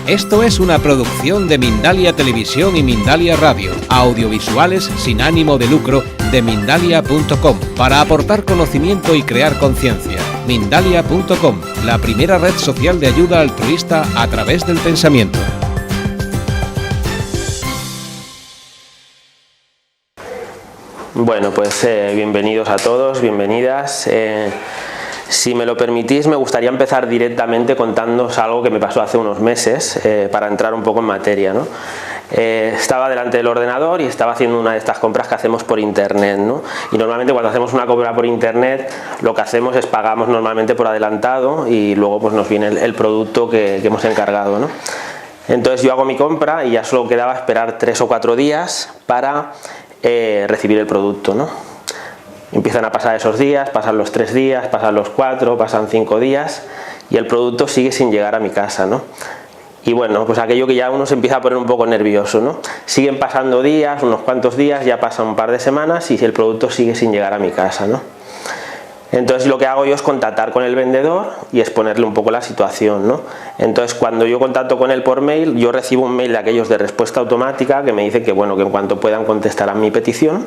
Esto es una producción de Mindalia Televisión y Mindalia Radio, audiovisuales sin ánimo de lucro de Mindalia.com, para aportar conocimiento y crear conciencia. Mindalia.com, la primera red social de ayuda altruista a través del pensamiento. Bueno, pues bienvenidos a todos, bienvenidas. Si me lo permitís, me gustaría empezar directamente contándoos algo que me pasó hace unos meses, para entrar un poco en materia, ¿no? Estaba delante del ordenador y estaba haciendo una de estas compras que hacemos por internet, ¿no? Y normalmente cuando hacemos una compra por internet, lo que hacemos es pagamos normalmente por adelantado y luego pues nos viene el producto que hemos encargado, ¿no? Entonces yo hago mi compra y ya solo quedaba esperar 3 o 4 días para recibir el producto, ¿no? Empiezan a pasar esos días, pasan los 3 días, pasan los 4, pasan 5 días y el producto sigue sin llegar a mi casa, ¿no? Y bueno, pues aquello que ya uno se empieza a poner un poco nervioso, ¿no? Siguen pasando días, unos cuantos días, ya pasan un par de semanas y el producto sigue sin llegar a mi casa, ¿no? Entonces lo que hago yo es contactar con el vendedor y exponerle un poco la situación, ¿no? Entonces cuando yo contacto con él por mail, yo recibo un mail de aquellos de respuesta automática que me dicen que bueno, que en cuanto puedan contestar a mi petición.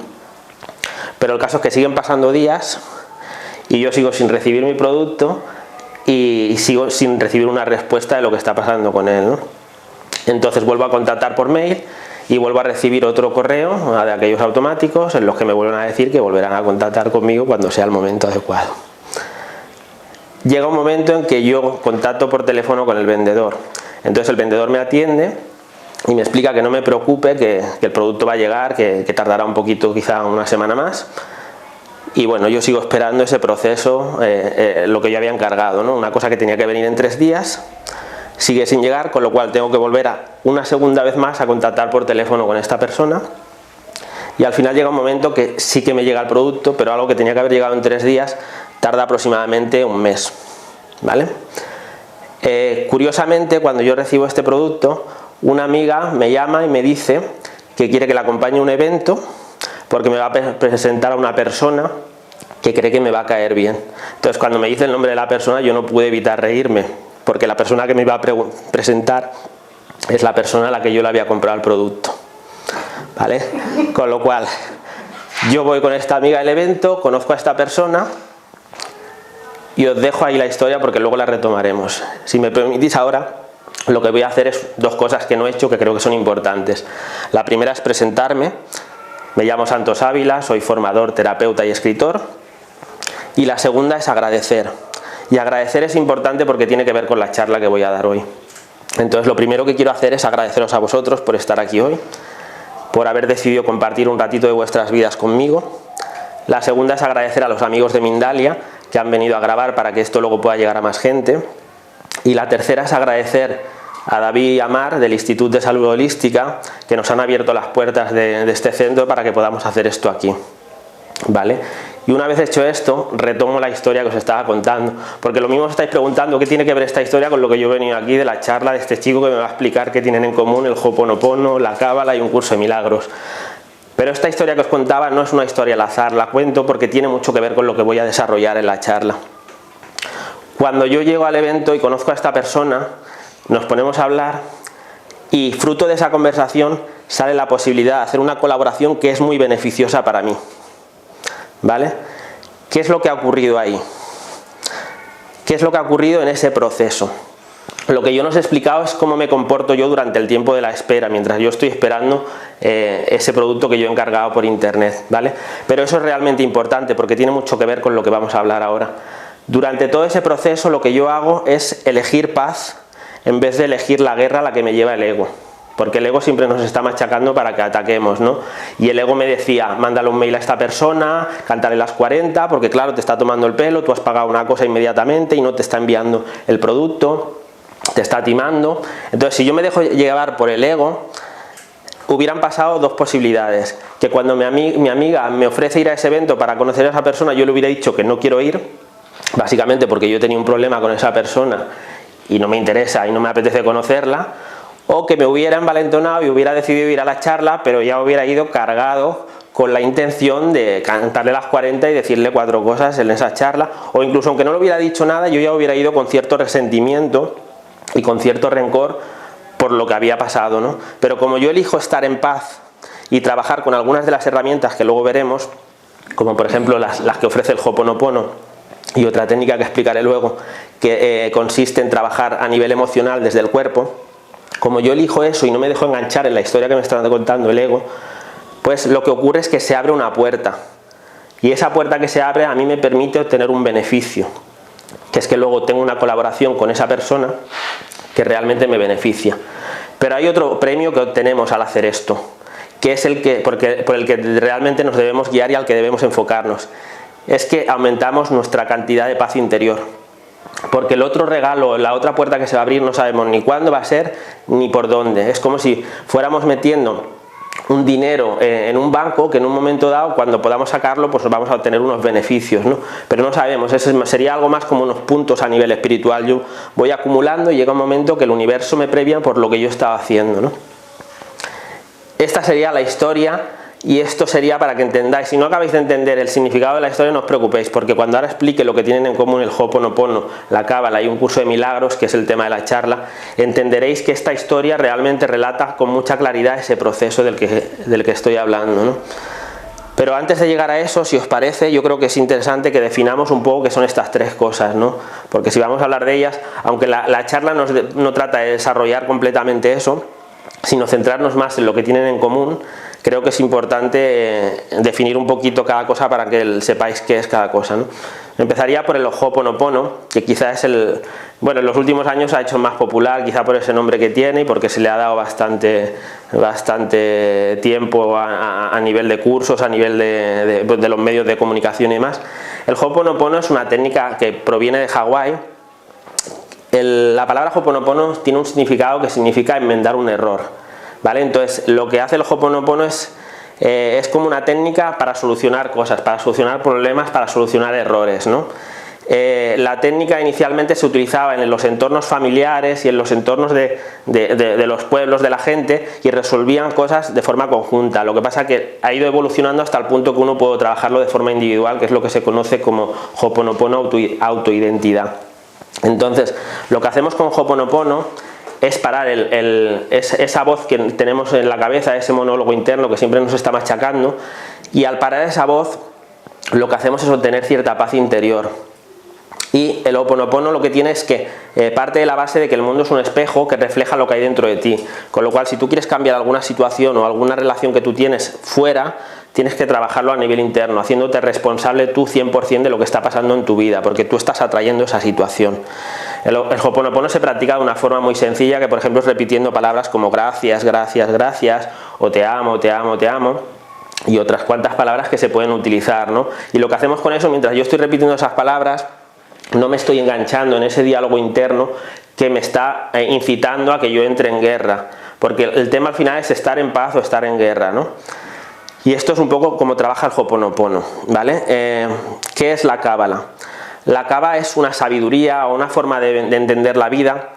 Pero el caso es que siguen pasando días y yo sigo sin recibir mi producto y sigo sin recibir una respuesta de lo que está pasando con él, ¿no? Entonces vuelvo a contactar por mail y vuelvo a recibir otro correo de aquellos automáticos en los que me vuelven a decir que volverán a contactar conmigo cuando sea el momento adecuado. Llega un momento en que yo contacto por teléfono con el vendedor. Entonces el vendedor me atiende y me explica que no me preocupe, que el producto va a llegar, que tardará un poquito, quizá una semana más. Y bueno, yo sigo esperando ese proceso, lo que yo había encargado, ¿no? Una cosa que tenía que venir en 3 días, sigue sin llegar, con lo cual tengo que volver una segunda vez más a contactar por teléfono con esta persona. Y al final llega un momento que sí que me llega el producto, pero algo que tenía que haber llegado en 3 días tarda aproximadamente un mes, ¿vale? Curiosamente, cuando yo recibo este producto, una amiga me llama y me dice que quiere que le acompañe a un evento porque me va a presentar a una persona que cree que me va a caer bien. Entonces cuando me dice el nombre de la persona yo no pude evitar reírme, porque la persona que me iba a presentar es la persona a la que yo le había comprado el producto, ¿vale? Con lo cual yo voy con esta amiga al evento, conozco a esta persona y os dejo ahí la historia porque luego la retomaremos. Si me permitís ahora, lo que voy a hacer es 2 cosas que no he hecho que creo que son importantes. La primera es presentarme. Me llamo Santos Ávila, soy formador, terapeuta y escritor. Y la segunda es agradecer. Y agradecer es importante porque tiene que ver con la charla que voy a dar hoy. Entonces lo primero que quiero hacer es agradeceros a vosotros por estar aquí hoy, por haber decidido compartir un ratito de vuestras vidas conmigo. La segunda es agradecer a los amigos de Mindalia que han venido a grabar para que esto luego pueda llegar a más gente. Y la tercera es agradecer a David y a Mar del Instituto de Salud Holística que nos han abierto las puertas de este centro para que podamos hacer esto aquí, ¿vale? Y una vez hecho esto, retomo la historia que os estaba contando, porque lo mismo os estáis preguntando qué tiene que ver esta historia con lo que yo he venido aquí de la charla de este chico que me va a explicar qué tienen en común el Ho'oponopono, la Cábala y un curso de milagros. Pero esta historia que os contaba no es una historia al azar, la cuento porque tiene mucho que ver con lo que voy a desarrollar en la charla. Cuando yo llego al evento y conozco a esta persona, nos ponemos a hablar y fruto de esa conversación sale la posibilidad de hacer una colaboración que es muy beneficiosa para mí, ¿vale? ¿Qué es lo que ha ocurrido ahí? ¿Qué es lo que ha ocurrido en ese proceso? Lo que yo no os he explicado es cómo me comporto yo durante el tiempo de la espera, mientras yo estoy esperando ese producto que yo he encargado por internet, ¿vale? Pero eso es realmente importante porque tiene mucho que ver con lo que vamos a hablar ahora. Durante todo ese proceso lo que yo hago es elegir paz en vez de elegir la guerra a la que me lleva el ego. Porque el ego siempre nos está machacando para que ataquemos, ¿no? Y el ego me decía, mándale un mail a esta persona, cántale las 40, porque claro, te está tomando el pelo, tú has pagado una cosa inmediatamente y no te está enviando el producto, te está timando. Entonces si yo me dejo llevar por el ego, hubieran pasado 2 posibilidades. Que cuando mi amiga me ofrece ir a ese evento para conocer a esa persona, yo le hubiera dicho que no quiero ir, básicamente porque yo tenía un problema con esa persona y no me interesa y no me apetece conocerla, o que me hubiera envalentonado y hubiera decidido ir a la charla, pero ya hubiera ido cargado con la intención de cantarle las 40 y decirle 4 cosas en esa charla, o incluso aunque no le hubiera dicho nada, yo ya hubiera ido con cierto resentimiento y con cierto rencor por lo que había pasado, ¿no? Pero como yo elijo estar en paz y trabajar con algunas de las herramientas que luego veremos, como por ejemplo las que ofrece el Ho'oponopono y otra técnica que explicaré luego, que consiste en trabajar a nivel emocional desde el cuerpo, como yo elijo eso y no me dejo enganchar en la historia que me está contando el ego, pues lo que ocurre es que se abre una puerta, y esa puerta que se abre a mí me permite obtener un beneficio, que es que luego tengo una colaboración con esa persona que realmente me beneficia. Pero hay otro premio que obtenemos al hacer esto, que es por el que realmente nos debemos guiar y al que debemos enfocarnos. Es que aumentamos nuestra cantidad de paz interior. Porque el otro regalo, la otra puerta que se va a abrir, no sabemos ni cuándo va a ser ni por dónde. Es como si fuéramos metiendo un dinero en un banco que en un momento dado, cuando podamos sacarlo, pues vamos a obtener unos beneficios, ¿no? Pero no sabemos, eso sería algo más como unos puntos a nivel espiritual. Yo voy acumulando y llega un momento que el universo me premia por lo que yo estaba haciendo, ¿no? Esta sería la historia, y esto sería para que entendáis. Si no acabáis de entender el significado de la historia, no os preocupéis, porque cuando ahora explique lo que tienen en común el Ho'oponopono, la Cábala y un curso de milagros, que es el tema de la charla, entenderéis que esta historia realmente relata con mucha claridad ese proceso del que estoy hablando, ¿no? Pero antes de llegar a eso, si os parece, yo creo que es interesante que definamos un poco qué son estas tres cosas, ¿no? Porque si vamos a hablar de ellas, aunque la charla no trata de desarrollar completamente eso, sino centrarnos más en lo que tienen en común, creo que es importante definir un poquito cada cosa para que sepáis qué es cada cosa, ¿no? Empezaría por el Ho'oponopono, que quizás es bueno, en los últimos años ha hecho más popular, quizá por ese nombre que tiene y porque se le ha dado bastante tiempo a nivel de cursos, a nivel de los medios de comunicación y demás. El Ho'oponopono es una técnica que proviene de Hawái. La palabra Ho'oponopono tiene un significado que significa enmendar un error, ¿vale? Entonces lo que hace el Ho'oponopono es como una técnica para solucionar cosas, para solucionar problemas, para solucionar errores, ¿no? La técnica inicialmente se utilizaba en los entornos familiares y en los entornos de los pueblos de la gente, y resolvían cosas de forma conjunta. Lo que pasa es que ha ido evolucionando hasta el punto que uno puede trabajarlo de forma individual, que es lo que se conoce como Ho'oponopono autoidentidad. Entonces, lo que hacemos con Ho'oponopono es parar esa voz que tenemos en la cabeza, ese monólogo interno que siempre nos está machacando, y al parar esa voz, lo que hacemos es obtener cierta paz interior. Y el Ho'oponopono lo que tiene es que parte de la base de que el mundo es un espejo que refleja lo que hay dentro de ti, con lo cual si tú quieres cambiar alguna situación o alguna relación que tú tienes fuera, tienes que trabajarlo a nivel interno, haciéndote responsable tú 100% de lo que está pasando en tu vida, porque tú estás atrayendo esa situación. El Ho'oponopono se practica de una forma muy sencilla, que por ejemplo es repitiendo palabras como gracias, gracias, gracias, o te amo, te amo, te amo, y otras cuantas palabras que se pueden utilizar, ¿no? Y lo que hacemos con eso, mientras yo estoy repitiendo esas palabras, no me estoy enganchando en ese diálogo interno que me está incitando a que yo entre en guerra, porque el tema al final es estar en paz o estar en guerra, ¿no? Y esto es un poco como trabaja el Ho'oponopono, ¿vale? ¿Qué es la Cábala? La Cábala es una sabiduría o una forma de entender la vida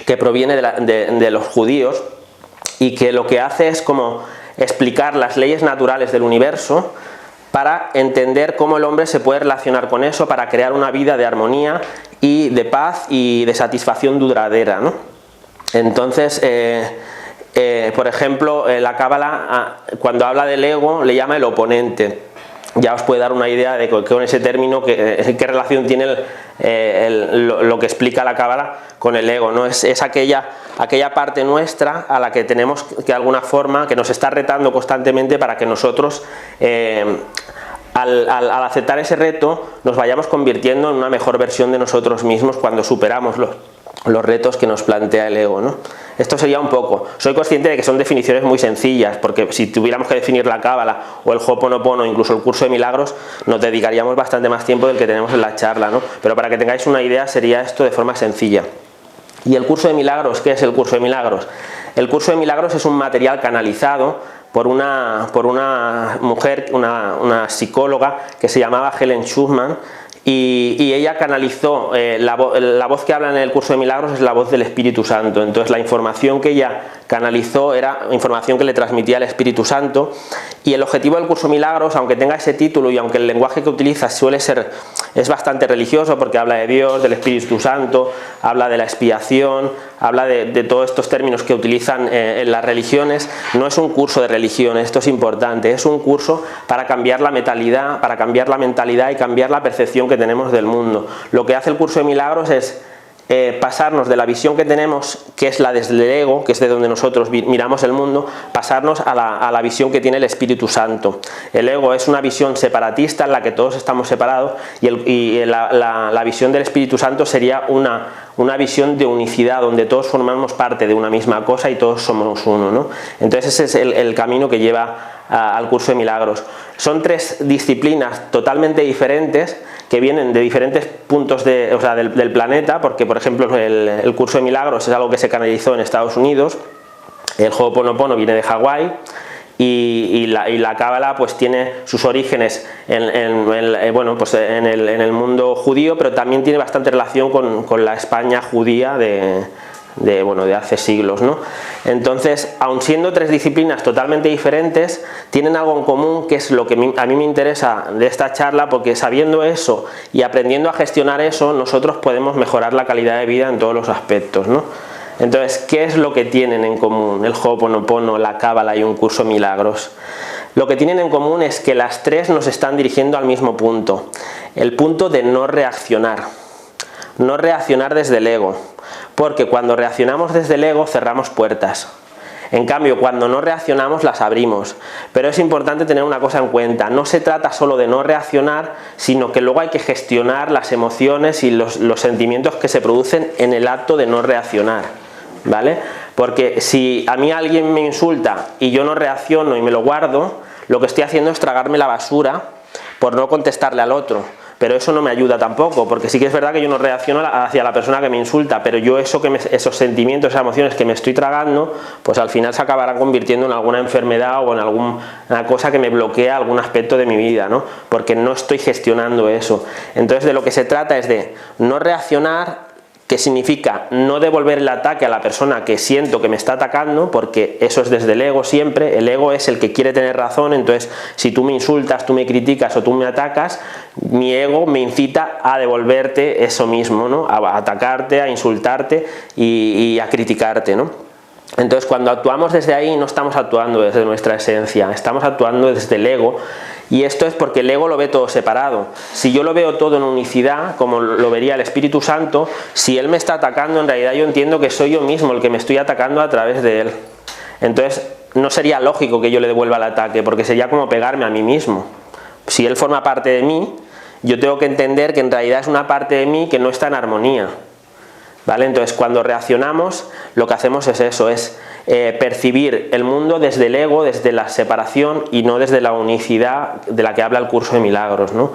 que proviene de los judíos, y que lo que hace es como explicar las leyes naturales del universo para entender cómo el hombre se puede relacionar con eso para crear una vida de armonía y de paz y de satisfacción duradera, ¿no? Entonces, por ejemplo, la Cábala, cuando habla del ego, le llama el oponente. Ya os puede dar una idea de con ese término qué relación tiene lo que explica la Cábala con el ego, ¿no? Es aquella parte nuestra a la que tenemos que de alguna forma, que nos está retando constantemente para que nosotros al aceptar ese reto nos vayamos convirtiendo en una mejor versión de nosotros mismos cuando superamos los retos que nos plantea el ego, ¿no? Esto sería un poco. Soy consciente de que son definiciones muy sencillas, porque si tuviéramos que definir la Cábala o el Ho'oponopono, incluso el curso de milagros, nos dedicaríamos bastante más tiempo del que tenemos en la charla, ¿no? Pero para que tengáis una idea, sería esto de forma sencilla. ¿Y el curso de milagros? ¿Qué es el curso de milagros? El curso de milagros es un material canalizado por una mujer, una psicóloga que se llamaba Helen Schumann, y ella canalizó, la voz que habla en el curso de milagros es la voz del Espíritu Santo. Entonces la información que ella canalizó era información que le transmitía el Espíritu Santo, y el objetivo del curso de milagros, aunque tenga ese título y aunque el lenguaje que utiliza es bastante religioso, porque habla de Dios, del Espíritu Santo, habla de la expiación, habla de todos estos términos que utilizan en las religiones. No es un curso de religión, esto es importante, es un curso para cambiar la mentalidad, y cambiar la percepción que tenemos del mundo. Lo que hace el curso de milagros es pasarnos de la visión que tenemos, que es la desde el ego, que es de donde nosotros miramos el mundo, pasarnos a la visión que tiene el Espíritu Santo. El ego es una visión separatista en la que todos estamos separados, y la visión del Espíritu Santo sería una visión de unicidad, donde todos formamos parte de una misma cosa y todos somos uno, ¿no? Entonces ese es el camino que lleva al curso de milagros. Son 3 disciplinas totalmente diferentes, que vienen de diferentes puntos del planeta, porque por ejemplo el curso de milagros es algo que se canalizó en Estados Unidos, el Ho'oponopono viene de Hawái, y la Cábala pues tiene sus orígenes en el mundo judío, pero también tiene bastante relación con la España judía de hace siglos, ¿no? Entonces, aun siendo 3 disciplinas totalmente diferentes, tienen algo en común, que es lo que a mí me interesa de esta charla, porque sabiendo eso y aprendiendo a gestionar eso, nosotros podemos mejorar la calidad de vida en todos los aspectos, ¿no? Entonces, ¿qué es lo que tienen en común el Ho'oponopono, la Cábala y un curso de milagros? Lo que tienen en común es que las 3 nos están dirigiendo al mismo punto, el punto de no reaccionar desde el ego. Porque cuando reaccionamos desde el ego cerramos puertas. En cambio, cuando no reaccionamos las abrimos. Pero es importante tener una cosa en cuenta: no se trata solo de no reaccionar, sino que luego hay que gestionar las emociones y los sentimientos que se producen en el acto de no reaccionar, ¿vale? Porque si a mí alguien me insulta y yo no reacciono y me lo guardo, lo que estoy haciendo es tragarme la basura por no contestarle al otro. Pero eso no me ayuda tampoco, porque sí que es verdad que yo no reacciono hacia la persona que me insulta, pero yo esos sentimientos, esas emociones que me estoy tragando, pues al final se acabarán convirtiendo en alguna enfermedad o en alguna cosa que me bloquea algún aspecto de mi vida, ¿no? Porque no estoy gestionando eso. Entonces, de lo que se trata es de no reaccionar, que significa no devolver el ataque a la persona que siento que me está atacando, porque eso es desde el ego siempre. El ego es el que quiere tener razón. Entonces, si tú me insultas, tú me criticas o tú me atacas, mi ego me incita a devolverte eso mismo, ¿no? A atacarte, a insultarte y a criticarte, ¿no? Entonces, cuando actuamos desde ahí, no estamos actuando desde nuestra esencia, estamos actuando desde el ego. Y esto es porque el ego lo ve todo separado. Si yo lo veo todo en unicidad, como lo vería el Espíritu Santo, si él me está atacando, en realidad yo entiendo que soy yo mismo el que me estoy atacando a través de él. Entonces no sería lógico que yo le devuelva el ataque, porque sería como pegarme a mí mismo. Si él forma parte de mí, yo tengo que entender que en realidad es una parte de mí que no está en armonía, ¿vale? Entonces, cuando reaccionamos, lo que hacemos es eso, es percibir el mundo desde el ego, desde la separación, y no desde la unicidad de la que habla el curso de milagros, ¿no?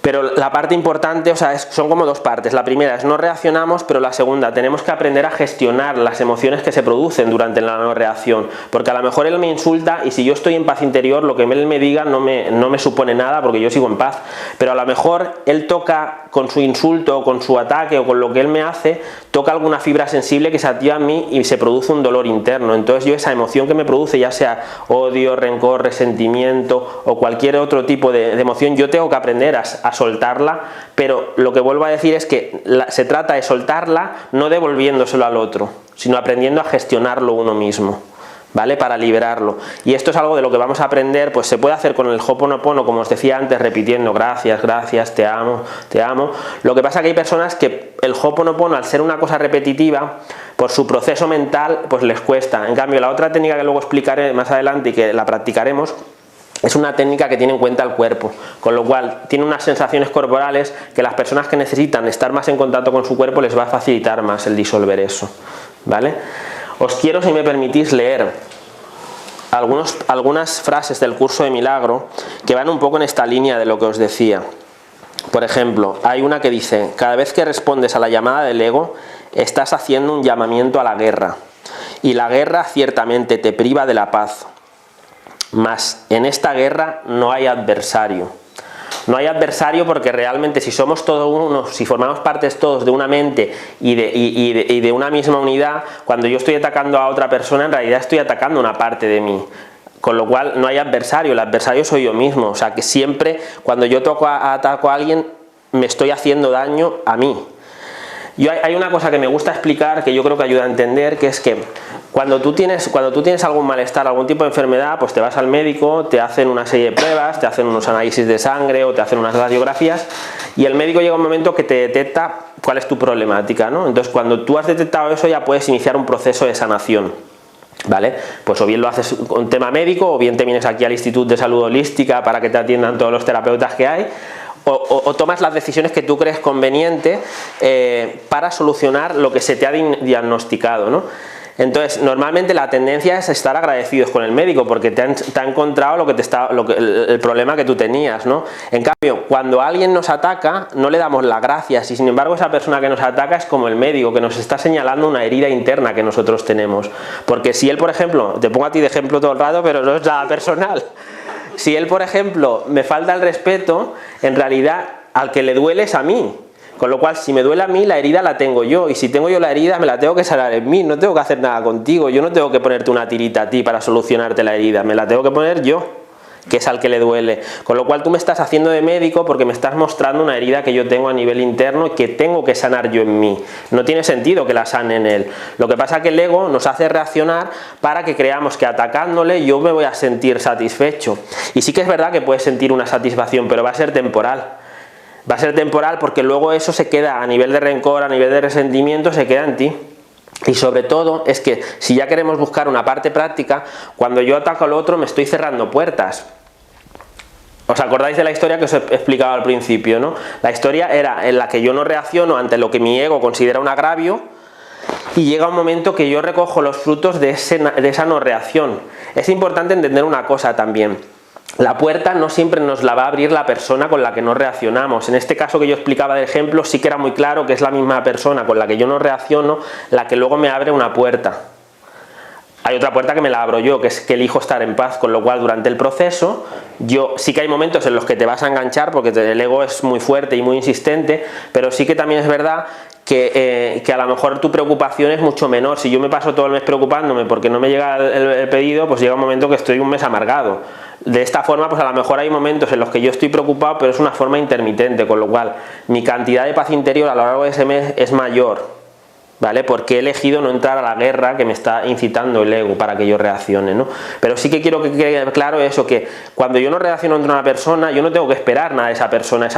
Pero la parte importante, o sea, son como 2 partes. La primera es no reaccionamos, pero la segunda, tenemos que aprender a gestionar las emociones que se producen durante la no reacción. Porque a lo mejor él me insulta y si yo estoy en paz interior, lo que él me diga no me supone nada porque yo sigo en paz. Pero a lo mejor él toca con su insulto o con su ataque o con lo que él me hace, toca alguna fibra sensible que se activa en mí y se produce un dolor interno. Entonces yo esa emoción que me produce, ya sea odio, rencor, resentimiento o cualquier otro tipo de emoción, yo tengo que aprender a soltarla, pero lo que vuelvo a decir es que se trata de soltarla no devolviéndoselo al otro, sino aprendiendo a gestionarlo uno mismo, ¿vale? Para liberarlo. Y esto es algo de lo que vamos a aprender, pues se puede hacer con el Ho'oponopono, como os decía antes, repitiendo gracias, gracias, te amo, te amo. Lo que pasa es que hay personas que el Ho'oponopono, al ser una cosa repetitiva, por su proceso mental, pues les cuesta. En cambio, la otra técnica que luego explicaré más adelante y que la practicaremos, es una técnica que tiene en cuenta el cuerpo, con lo cual tiene unas sensaciones corporales que las personas que necesitan estar más en contacto con su cuerpo les va a facilitar más el disolver eso, ¿vale? Os quiero, si me permitís, leer algunas frases del curso de milagro que van un poco en esta línea de lo que os decía. Por ejemplo, hay una que dice: cada vez que respondes a la llamada del ego, estás haciendo un llamamiento a la guerra, y la guerra ciertamente te priva de la paz. Mas en esta guerra no hay adversario. No hay adversario porque realmente si somos todos uno, si formamos partes todos de una mente y de una misma unidad, cuando yo estoy atacando a otra persona, en realidad estoy atacando una parte de mí. Con lo cual no hay adversario, el adversario soy yo mismo. O sea que siempre cuando yo ataco a alguien, me estoy haciendo daño a mí. Hay una cosa que me gusta explicar que yo creo que ayuda a entender, que es que cuando tú tienes algún malestar, algún tipo de enfermedad, pues te vas al médico, te hacen una serie de pruebas, te hacen unos análisis de sangre o te hacen unas radiografías, y el médico llega un momento que te detecta cuál es tu problemática, ¿no? Entonces cuando tú has detectado eso ya puedes iniciar un proceso de sanación, ¿vale? Pues o bien lo haces con tema médico, o bien te vienes aquí al Instituto de Salud Holística para que te atiendan todos los terapeutas que hay, o tomas las decisiones que tú crees conveniente para solucionar lo que se te ha diagnosticado, ¿no? Entonces, normalmente la tendencia es estar agradecidos con el médico porque te ha encontrado el problema que tú tenías, ¿no? En cambio, cuando alguien nos ataca, no le damos las gracias, y sin embargo esa persona que nos ataca es como el médico que nos está señalando una herida interna que nosotros tenemos. Porque si él, por ejemplo, te pongo a ti de ejemplo todo el rato, pero no es nada personal. Si él, por ejemplo, me falta el respeto, en realidad al que le duele es a mí. Con lo cual, si me duele a mí, la herida la tengo yo, y si tengo yo la herida, me la tengo que sanar en mí, no tengo que hacer nada contigo, yo no tengo que ponerte una tirita a ti para solucionarte la herida, me la tengo que poner yo, que es al que le duele. Con lo cual tú me estás haciendo de médico porque me estás mostrando una herida que yo tengo a nivel interno y que tengo que sanar yo en mí. No tiene sentido que la sane en él. Lo que pasa es que el ego nos hace reaccionar para que creamos que atacándole yo me voy a sentir satisfecho. Y sí que es verdad que puedes sentir una satisfacción, pero va a ser temporal. Va a ser temporal porque luego eso se queda a nivel de rencor, a nivel de resentimiento, se queda en ti. Y sobre todo es que si ya queremos buscar una parte práctica, cuando yo ataco al otro me estoy cerrando puertas. ¿Os acordáis de la historia que os he explicado al principio, ¿no? La historia era en la que yo no reacciono ante lo que mi ego considera un agravio, y llega un momento que yo recojo los frutos de esa no reacción. Es importante entender una cosa también. La puerta no siempre nos la va a abrir la persona con la que no reaccionamos. En este caso que yo explicaba de ejemplo, sí que era muy claro que es la misma persona con la que yo no reacciono la que luego me abre una puerta. Hay otra puerta que me la abro yo, que es que elijo estar en paz, con lo cual durante el proceso, sí que hay momentos en los que te vas a enganchar porque el ego es muy fuerte y muy insistente, pero sí que también es verdad que a lo mejor tu preocupación es mucho menor. Si yo me paso todo el mes preocupándome porque no me llega el pedido, pues llega un momento que estoy un mes amargado. De esta forma, pues a lo mejor hay momentos en los que yo estoy preocupado, pero es una forma intermitente, con lo cual mi cantidad de paz interior a lo largo de ese mes es mayor, ¿vale? Porque he elegido no entrar a la guerra que me está incitando el ego para que yo reaccione, ¿no? Pero sí que quiero que quede claro eso, que cuando yo no reacciono ante una persona, yo no tengo que esperar nada de esa persona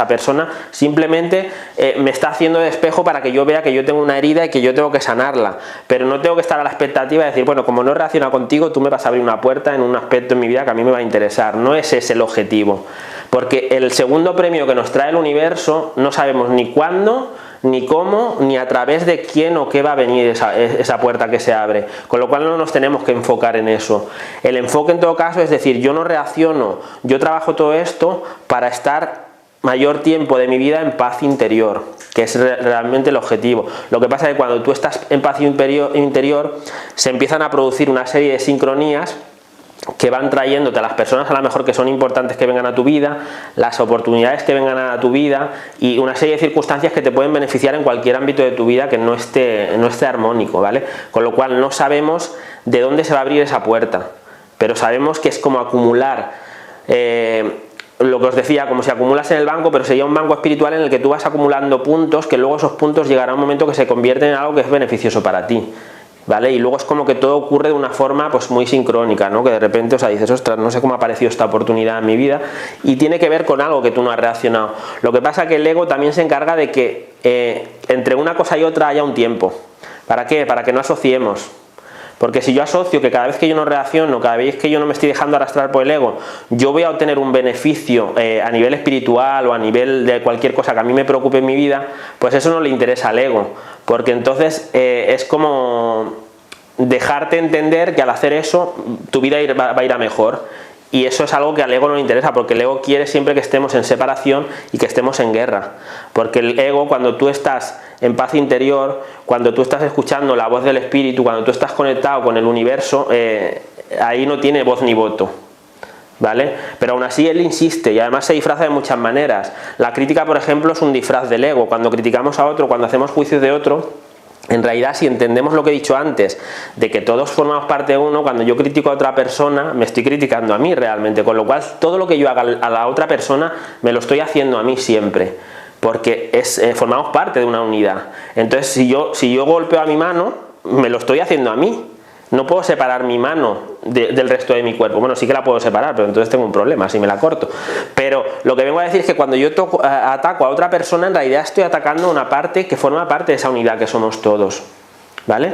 simplemente me está haciendo de espejo para que yo vea que yo tengo una herida y que yo tengo que sanarla, pero no tengo que estar a la expectativa de decir, bueno, como no reacciona contigo, tú me vas a abrir una puerta en un aspecto en mi vida que a mí me va a interesar. No es ese el objetivo, porque el segundo premio que nos trae el universo no sabemos ni cuándo, ni cómo, ni a través de quién o qué va a venir esa puerta que se abre, con lo cual no nos tenemos que enfocar en eso. El enfoque en todo caso es decir, yo no reacciono, yo trabajo todo esto para estar mayor tiempo de mi vida en paz interior, que es realmente el objetivo. Lo que pasa es que cuando tú estás en paz interior se empiezan a producir una serie de sincronías que van trayéndote a las personas a lo mejor que son importantes que vengan a tu vida, las oportunidades que vengan a tu vida y una serie de circunstancias que te pueden beneficiar en cualquier ámbito de tu vida que no esté armónico, ¿vale? Con lo cual no sabemos de dónde se va a abrir esa puerta, pero sabemos que es como acumular, lo que os decía, como si acumulas en el banco, pero sería un banco espiritual en el que tú vas acumulando puntos, que luego esos puntos llegará un momento que se convierten en algo que es beneficioso para ti, ¿vale? Y luego es como que todo ocurre de una forma pues muy sincrónica, ¿no? Que de repente, o sea, dices, ostras, no sé cómo ha aparecido esta oportunidad en mi vida, y tiene que ver con algo que tú no has reaccionado. Lo que pasa es que el ego también se encarga de que entre una cosa y otra haya un tiempo. ¿Para qué? Para que no asociemos. Porque si yo asocio que cada vez que yo no reacciono, cada vez que yo no me estoy dejando arrastrar por el ego, yo voy a obtener un beneficio a nivel espiritual o a nivel de cualquier cosa que a mí me preocupe en mi vida, pues eso no le interesa al ego. Porque entonces es como dejarte entender que al hacer eso tu vida va a ir a mejor. Y eso es algo que al ego no le interesa, porque el ego quiere siempre que estemos en separación y que estemos en guerra. Porque el ego, cuando tú estás en paz interior, cuando tú estás escuchando la voz del espíritu, cuando tú estás conectado con el universo, ahí no tiene voz ni voto, ¿vale? Pero aún así él insiste y además se disfraza de muchas maneras. La crítica, por ejemplo, es un disfraz del ego. Cuando criticamos a otro, cuando hacemos juicios de otro, en realidad, si entendemos lo que he dicho antes, de que todos formamos parte de uno, cuando yo critico a otra persona, me estoy criticando a mí realmente, con lo cual todo lo que yo haga a la otra persona, me lo estoy haciendo a mí siempre. porque formamos parte de una unidad. Entonces si yo golpeo a mi mano, me lo estoy haciendo a mí. No puedo separar mi mano del resto de mi cuerpo. Bueno, sí que la puedo separar, pero entonces tengo un problema si me la corto. Pero lo que vengo a decir es que cuando yo ataco a otra persona, en realidad estoy atacando a una parte que forma parte de esa unidad que somos todos, ¿vale?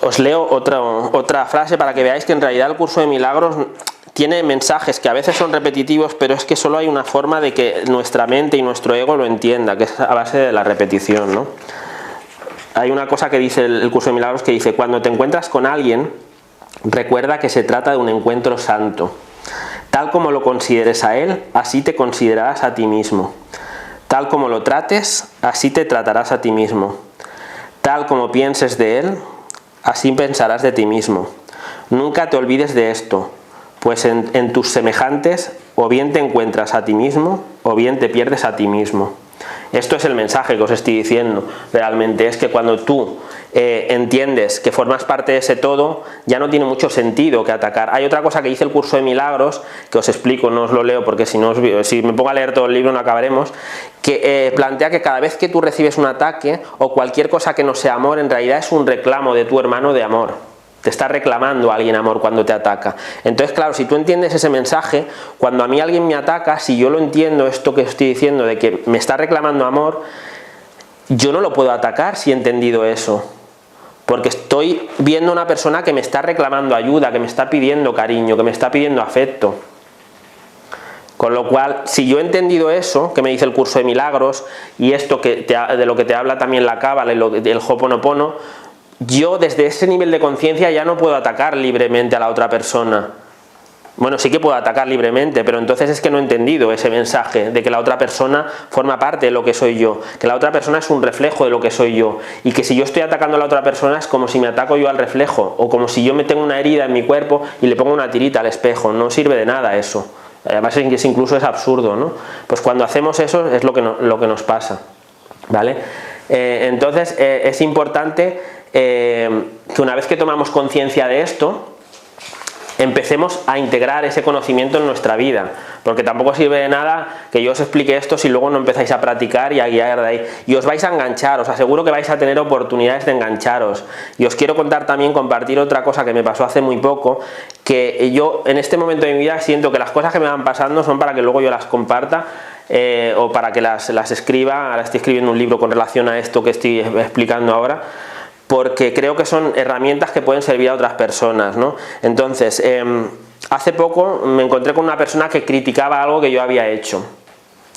Os leo otra frase para que veáis que en realidad el curso de milagros tiene mensajes que a veces son repetitivos, pero es que solo hay una forma de que nuestra mente y nuestro ego lo entienda, que es a base de la repetición, ¿no? Hay una cosa que dice el curso de milagros que dice: cuando te encuentras con alguien, recuerda que se trata de un encuentro santo. Tal como lo consideres a él, así te considerarás a ti mismo. Tal como lo trates, así te tratarás a ti mismo. Tal como pienses de él, así pensarás de ti mismo. Nunca te olvides de esto, pues en tus semejantes o bien te encuentras a ti mismo o bien te pierdes a ti mismo. Esto es el mensaje que os estoy diciendo. Realmente es que cuando tú entiendes que formas parte de ese todo, ya no tiene mucho sentido que atacar. Hay otra cosa que dice el curso de milagros, que os explico, no os lo leo porque si me pongo a leer todo el libro no acabaremos, que plantea que cada vez que tú recibes un ataque o cualquier cosa que no sea amor, en realidad es un reclamo de tu hermano de amor. Te está reclamando a alguien amor cuando te ataca. Entonces, claro, si tú entiendes ese mensaje, cuando a mí alguien me ataca, si yo lo entiendo, esto que estoy diciendo de que me está reclamando amor, yo no lo puedo atacar si he entendido eso. Porque estoy viendo a una persona que me está reclamando ayuda, que me está pidiendo cariño, que me está pidiendo afecto. Con lo cual, si yo he entendido eso, que me dice el curso de milagros, y esto de lo que te habla también la Cábala, el Ho'oponopono, yo desde ese nivel de conciencia ya no puedo atacar libremente a la otra persona. Bueno, sí que puedo atacar libremente, pero entonces es que no he entendido ese mensaje de que la otra persona forma parte de lo que soy yo, que la otra persona es un reflejo de lo que soy yo, y que si yo estoy atacando a la otra persona es como si me ataco yo al reflejo, o como si yo me tengo una herida en mi cuerpo y le pongo una tirita al espejo. No sirve de nada eso. Además incluso es absurdo, ¿no? Pues cuando hacemos eso es lo que nos pasa, ¿vale? Entonces es importante que una vez que tomamos conciencia de esto, empecemos a integrar ese conocimiento en nuestra vida, porque tampoco sirve de nada que yo os explique esto si luego no empezáis a practicar y a guiar de ahí, y os vais a enganchar. Os aseguro que vais a tener oportunidades de engancharos. Y os quiero contar también, compartir otra cosa que me pasó hace muy poco, que yo en este momento de mi vida siento que las cosas que me van pasando son para que luego yo las comparta, o para que las escriba. Ahora estoy escribiendo un libro con relación a esto que estoy explicando ahora, porque creo que son herramientas que pueden servir a otras personas, ¿no? Entonces, hace poco me encontré con una persona que criticaba algo que yo había hecho,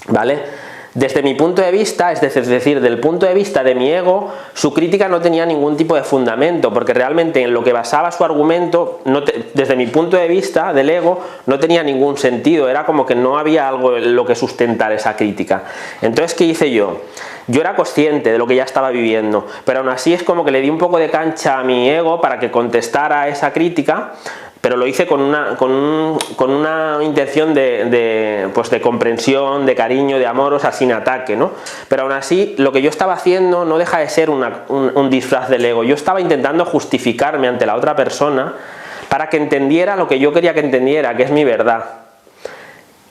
¿vale? Desde mi punto de vista, es decir, del punto de vista de mi ego, su crítica no tenía ningún tipo de fundamento, porque realmente en lo que basaba su argumento, desde mi punto de vista del ego, no tenía ningún sentido. Era como que no había algo en lo que sustentar esa crítica. Entonces, ¿qué hice yo? Yo era consciente de lo que ya estaba viviendo, pero aún así es como que le di un poco de cancha a mi ego para que contestara a esa crítica, pero lo hice con una intención de comprensión, de cariño, de amor, o sea, sin ataque, ¿no? Pero aún así, lo que yo estaba haciendo no deja de ser un disfraz del ego. Yo estaba intentando justificarme ante la otra persona para que entendiera lo que yo quería que entendiera, que es mi verdad.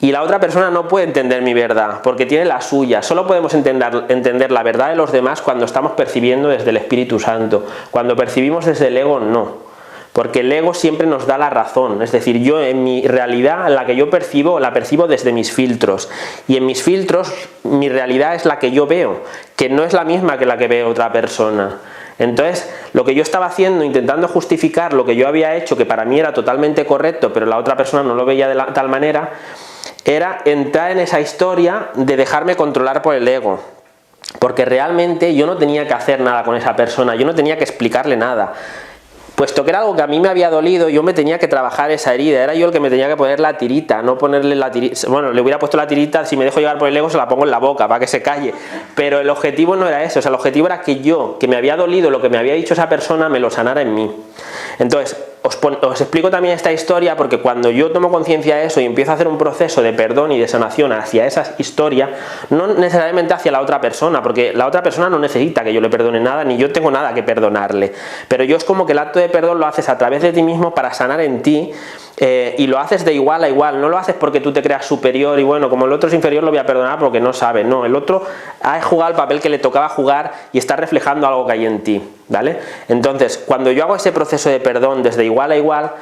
Y la otra persona no puede entender mi verdad, porque tiene la suya. Solo podemos entender la verdad de los demás cuando estamos percibiendo desde el Espíritu Santo. Cuando percibimos desde el ego, no. Porque el ego siempre nos da la razón. Es decir, yo en mi realidad, la que yo percibo, la percibo desde mis filtros. Y en mis filtros, mi realidad es la que yo veo, que no es la misma que la que ve otra persona. Entonces, lo que yo estaba haciendo, intentando justificar lo que yo había hecho, que para mí era totalmente correcto, pero la otra persona no lo veía de tal manera, era entrar en esa historia de dejarme controlar por el ego. Porque realmente yo no tenía que hacer nada con esa persona, yo no tenía que explicarle nada. Puesto que era algo que a mí me había dolido, yo me tenía que trabajar esa herida. Era yo el que me tenía que poner la tirita, no ponerle la tirita. Bueno, le hubiera puesto la tirita, si me dejo llevar por el ego se la pongo en la boca para que se calle. Pero el objetivo no era eso, o sea, el objetivo era que yo, que me había dolido lo que me había dicho esa persona, me lo sanara en mí. Entonces, os explico también esta historia porque cuando yo tomo conciencia de eso y empiezo a hacer un proceso de perdón y de sanación hacia esa historia, no necesariamente hacia la otra persona, porque la otra persona no necesita que yo le perdone nada, ni yo tengo nada que perdonarle. Pero yo es como que el acto de perdón lo haces a través de ti mismo para sanar en ti y lo haces de igual a igual, no lo haces porque tú te creas superior y bueno, como el otro es inferior lo voy a perdonar porque no sabe, no, el otro ha jugado el papel que le tocaba jugar y está reflejando algo que hay en ti, ¿vale? Entonces, cuando yo hago ese proceso de perdón desde igual a igual,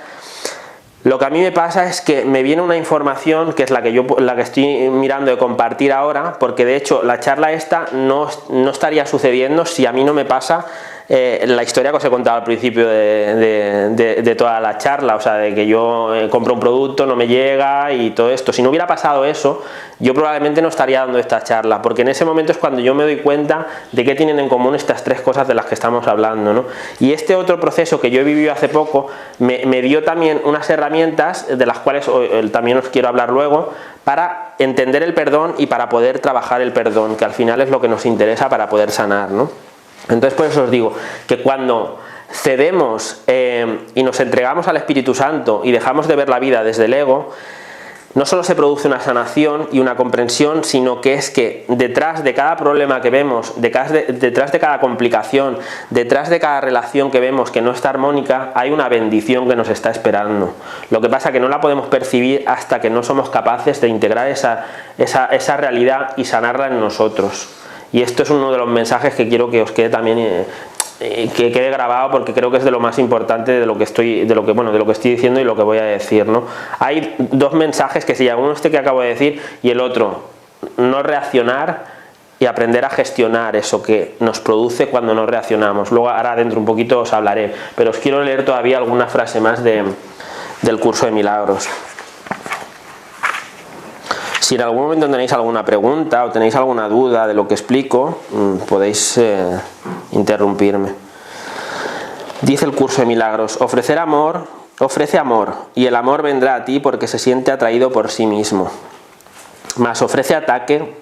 lo que a mí me pasa es que me viene una información que es la que estoy mirando de compartir ahora, porque de hecho la charla esta no estaría sucediendo si a mí no me pasa la historia que os he contado al principio de toda la charla, o sea, de que yo compro un producto, no me llega y todo esto. Si no hubiera pasado eso, yo probablemente no estaría dando esta charla, porque en ese momento es cuando yo me doy cuenta de qué tienen en común estas tres cosas de las que estamos hablando, ¿no? Y este otro proceso que yo he vivido hace poco me dio también unas herramientas de las cuales también os quiero hablar luego, para entender el perdón y para poder trabajar el perdón, que al final es lo que nos interesa para poder sanar, ¿no? Entonces, por eso os digo que cuando cedemos y nos entregamos al Espíritu Santo y dejamos de ver la vida desde el ego, no solo se produce una sanación y una comprensión, sino que es que detrás de cada problema que vemos, detrás de cada complicación, detrás de cada relación que vemos que no está armónica, hay una bendición que nos está esperando. Lo que pasa es que no la podemos percibir hasta que no somos capaces de integrar esa realidad y sanarla en nosotros. Y esto es uno de los mensajes que quiero que os quede también, que quede grabado, porque creo que es de lo más importante de lo que estoy diciendo y lo que voy a decir, ¿no? Hay dos mensajes que se uno que acabo de decir y el otro, no reaccionar y aprender a gestionar eso que nos produce cuando no reaccionamos. Luego ahora dentro un poquito os hablaré, pero os quiero leer todavía alguna frase más del curso de milagros. Si en algún momento tenéis alguna pregunta o tenéis alguna duda de lo que explico, podéis interrumpirme. Dice el curso de milagros: ofrece amor, y el amor vendrá a ti porque se siente atraído por sí mismo. Mas ofrece ataque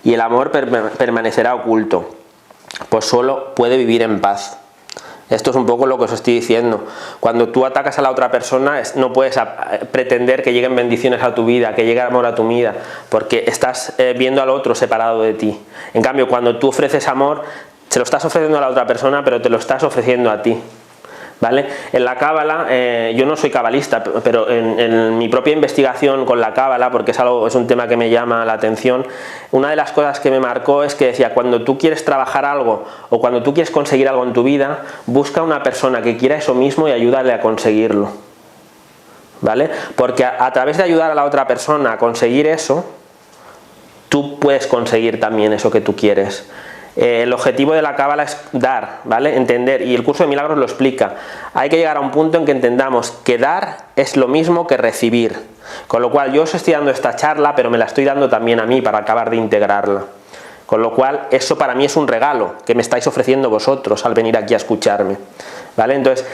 y el amor permanecerá oculto, pues solo puede vivir en paz. Esto es un poco lo que os estoy diciendo. Cuando tú atacas a la otra persona, no puedes pretender que lleguen bendiciones a tu vida, que llegue amor a tu vida, porque estás viendo al otro separado de ti. En cambio, cuando tú ofreces amor, se lo estás ofreciendo a la otra persona, pero te lo estás ofreciendo a ti, ¿vale? En la cábala, yo no soy cabalista, pero en mi propia investigación con la cábala, porque es un tema que me llama la atención, una de las cosas que me marcó es que decía: cuando tú quieres trabajar algo o cuando tú quieres conseguir algo en tu vida, busca una persona que quiera eso mismo y ayúdale a conseguirlo, ¿vale? Porque a través de ayudar a la otra persona a conseguir eso, tú puedes conseguir también eso que tú quieres. El objetivo de la cábala es dar, ¿vale? Entender, y el curso de milagros lo explica. Hay que llegar a un punto en que entendamos que dar es lo mismo que recibir. Con lo cual yo os estoy dando esta charla, pero me la estoy dando también a mí para acabar de integrarla. Con lo cual eso para mí es un regalo que me estáis ofreciendo vosotros al venir aquí a escucharme, ¿vale? Entonces,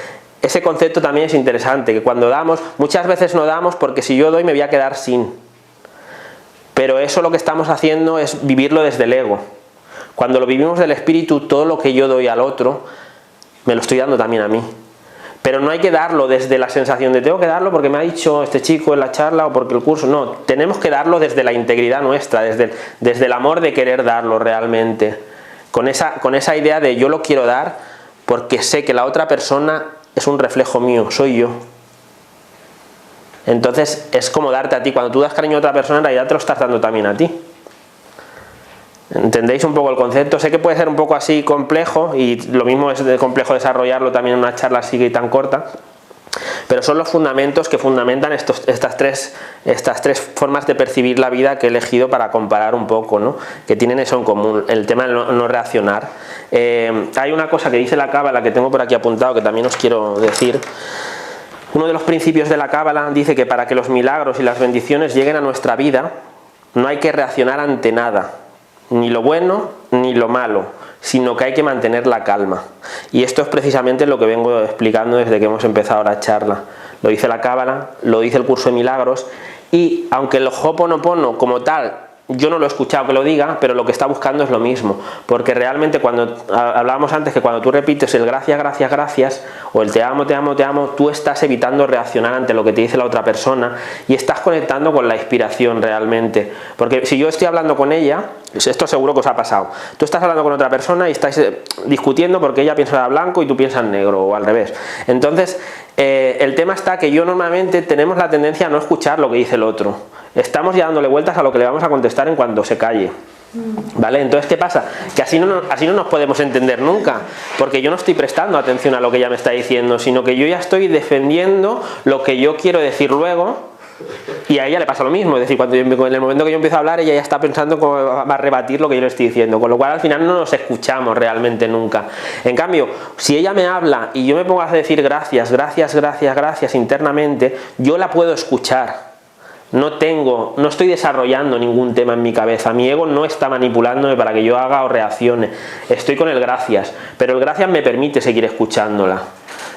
ese concepto también es interesante, que cuando damos, muchas veces no damos porque si yo doy me voy a quedar sin. Pero eso lo que estamos haciendo es vivirlo desde el ego. Cuando lo vivimos del espíritu, todo lo que yo doy al otro, me lo estoy dando también a mí. Pero no hay que darlo desde la sensación de tengo que darlo porque me ha dicho este chico en la charla o porque el curso. No, tenemos que darlo desde la integridad nuestra, desde el amor de querer darlo realmente. Con esa idea de yo lo quiero dar porque sé que la otra persona es un reflejo mío, soy yo. Entonces es como darte a ti. Cuando tú das cariño a otra persona, en realidad te lo estás dando también a ti. ¿Entendéis un poco el concepto? Sé que puede ser un poco así complejo, y lo mismo es complejo desarrollarlo también en una charla así tan corta, pero son los fundamentos que fundamentan estas tres formas de percibir la vida que he elegido para comparar un poco, ¿no? Que tienen eso en común, el tema de no reaccionar. Hay una cosa que dice la cábala que tengo por aquí apuntado que también os quiero decir. Uno de los principios de la cábala dice que para que los milagros y las bendiciones lleguen a nuestra vida, no hay que reaccionar ante nada, ni lo bueno ni lo malo, sino que hay que mantener la calma. Y esto es precisamente lo que vengo explicando desde que hemos empezado la charla. Lo dice la cábala, lo dice el curso de milagros, y aunque el Ho'oponopono como tal yo no lo he escuchado que lo diga, pero lo que está buscando es lo mismo, porque realmente cuando hablábamos antes que cuando tú repites el gracias, gracias, gracias, o el te amo, te amo, te amo, tú estás evitando reaccionar ante lo que te dice la otra persona y estás conectando con la inspiración realmente, porque si yo estoy hablando con ella Esto seguro que os ha pasado. Tú estás hablando con otra persona y estáis discutiendo porque ella piensa blanco y tú piensas negro, o al revés. Entonces, el tema está que yo normalmente tenemos la tendencia a no escuchar lo que dice el otro. Estamos ya dándole vueltas a lo que le vamos a contestar en cuanto se calle. ¿Vale? Entonces, ¿qué pasa? Que así no nos podemos entender nunca, porque yo no estoy prestando atención a lo que ella me está diciendo, sino que yo ya estoy defendiendo lo que yo quiero decir luego, y a ella le pasa lo mismo. Es decir, en el momento que yo empiezo a hablar, ella ya está pensando cómo va a rebatir lo que yo le estoy diciendo, con lo cual al final no nos escuchamos realmente nunca. En cambio, si ella me habla y yo me pongo a decir gracias, gracias, gracias, gracias internamente, yo la puedo escuchar. No estoy desarrollando ningún tema en mi cabeza, mi ego no está manipulándome para que yo haga o reaccione, estoy con el gracias, pero el gracias me permite seguir escuchándola,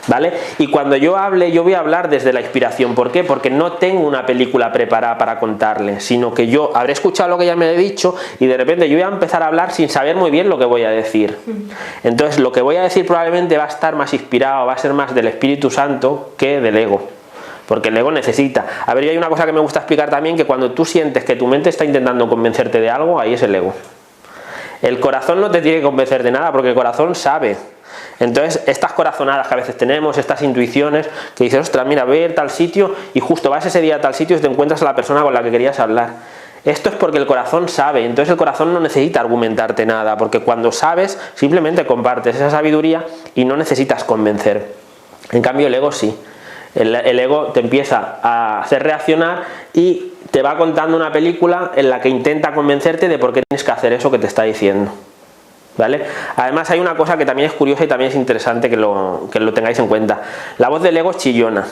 ¿vale? Y cuando yo hable, yo voy a hablar desde la inspiración. ¿Por qué? Porque no tengo una película preparada para contarle, sino que yo habré escuchado lo que ella me ha dicho y de repente yo voy a empezar a hablar sin saber muy bien lo que voy a decir. Entonces lo que voy a decir probablemente va a estar más inspirado, va a ser más del Espíritu Santo que del ego. Porque el ego necesita. A ver, y hay una cosa que me gusta explicar también, que cuando tú sientes que tu mente está intentando convencerte de algo, ahí es el ego. El corazón no te tiene que convencer de nada, porque el corazón sabe. Entonces, estas corazonadas que a veces tenemos, estas intuiciones, que dices, ostras, mira, voy a ir a tal sitio, y justo vas ese día a tal sitio y te encuentras a la persona con la que querías hablar. Esto es porque el corazón sabe, entonces el corazón no necesita argumentarte nada, porque cuando sabes, simplemente compartes esa sabiduría y no necesitas convencer. En cambio, el ego sí. El ego te empieza a hacer reaccionar y te va contando una película en la que intenta convencerte de por qué tienes que hacer eso que te está diciendo, ¿vale? Además hay una cosa que también es curiosa y también es interesante que lo tengáis en cuenta. La voz del ego es chillona.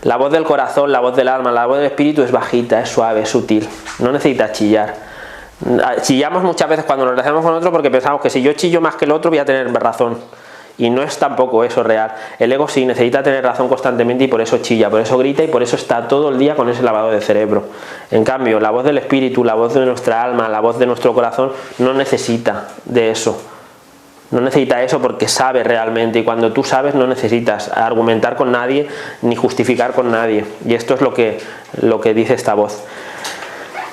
La voz del corazón, la voz del alma, la voz del espíritu es bajita, es suave, es sutil. No necesita chillar. Chillamos muchas veces cuando nos relacionamos con otro porque pensamos que si yo chillo más que el otro voy a tener razón. Y no es tampoco eso real. El ego sí necesita tener razón constantemente y por eso chilla, por eso grita y por eso está todo el día con ese lavado de cerebro. En cambio, la voz del espíritu, la voz de nuestra alma, la voz de nuestro corazón no necesita de eso. No necesita eso porque sabe realmente, y cuando tú sabes no necesitas argumentar con nadie ni justificar con nadie. Y esto es lo que dice esta voz.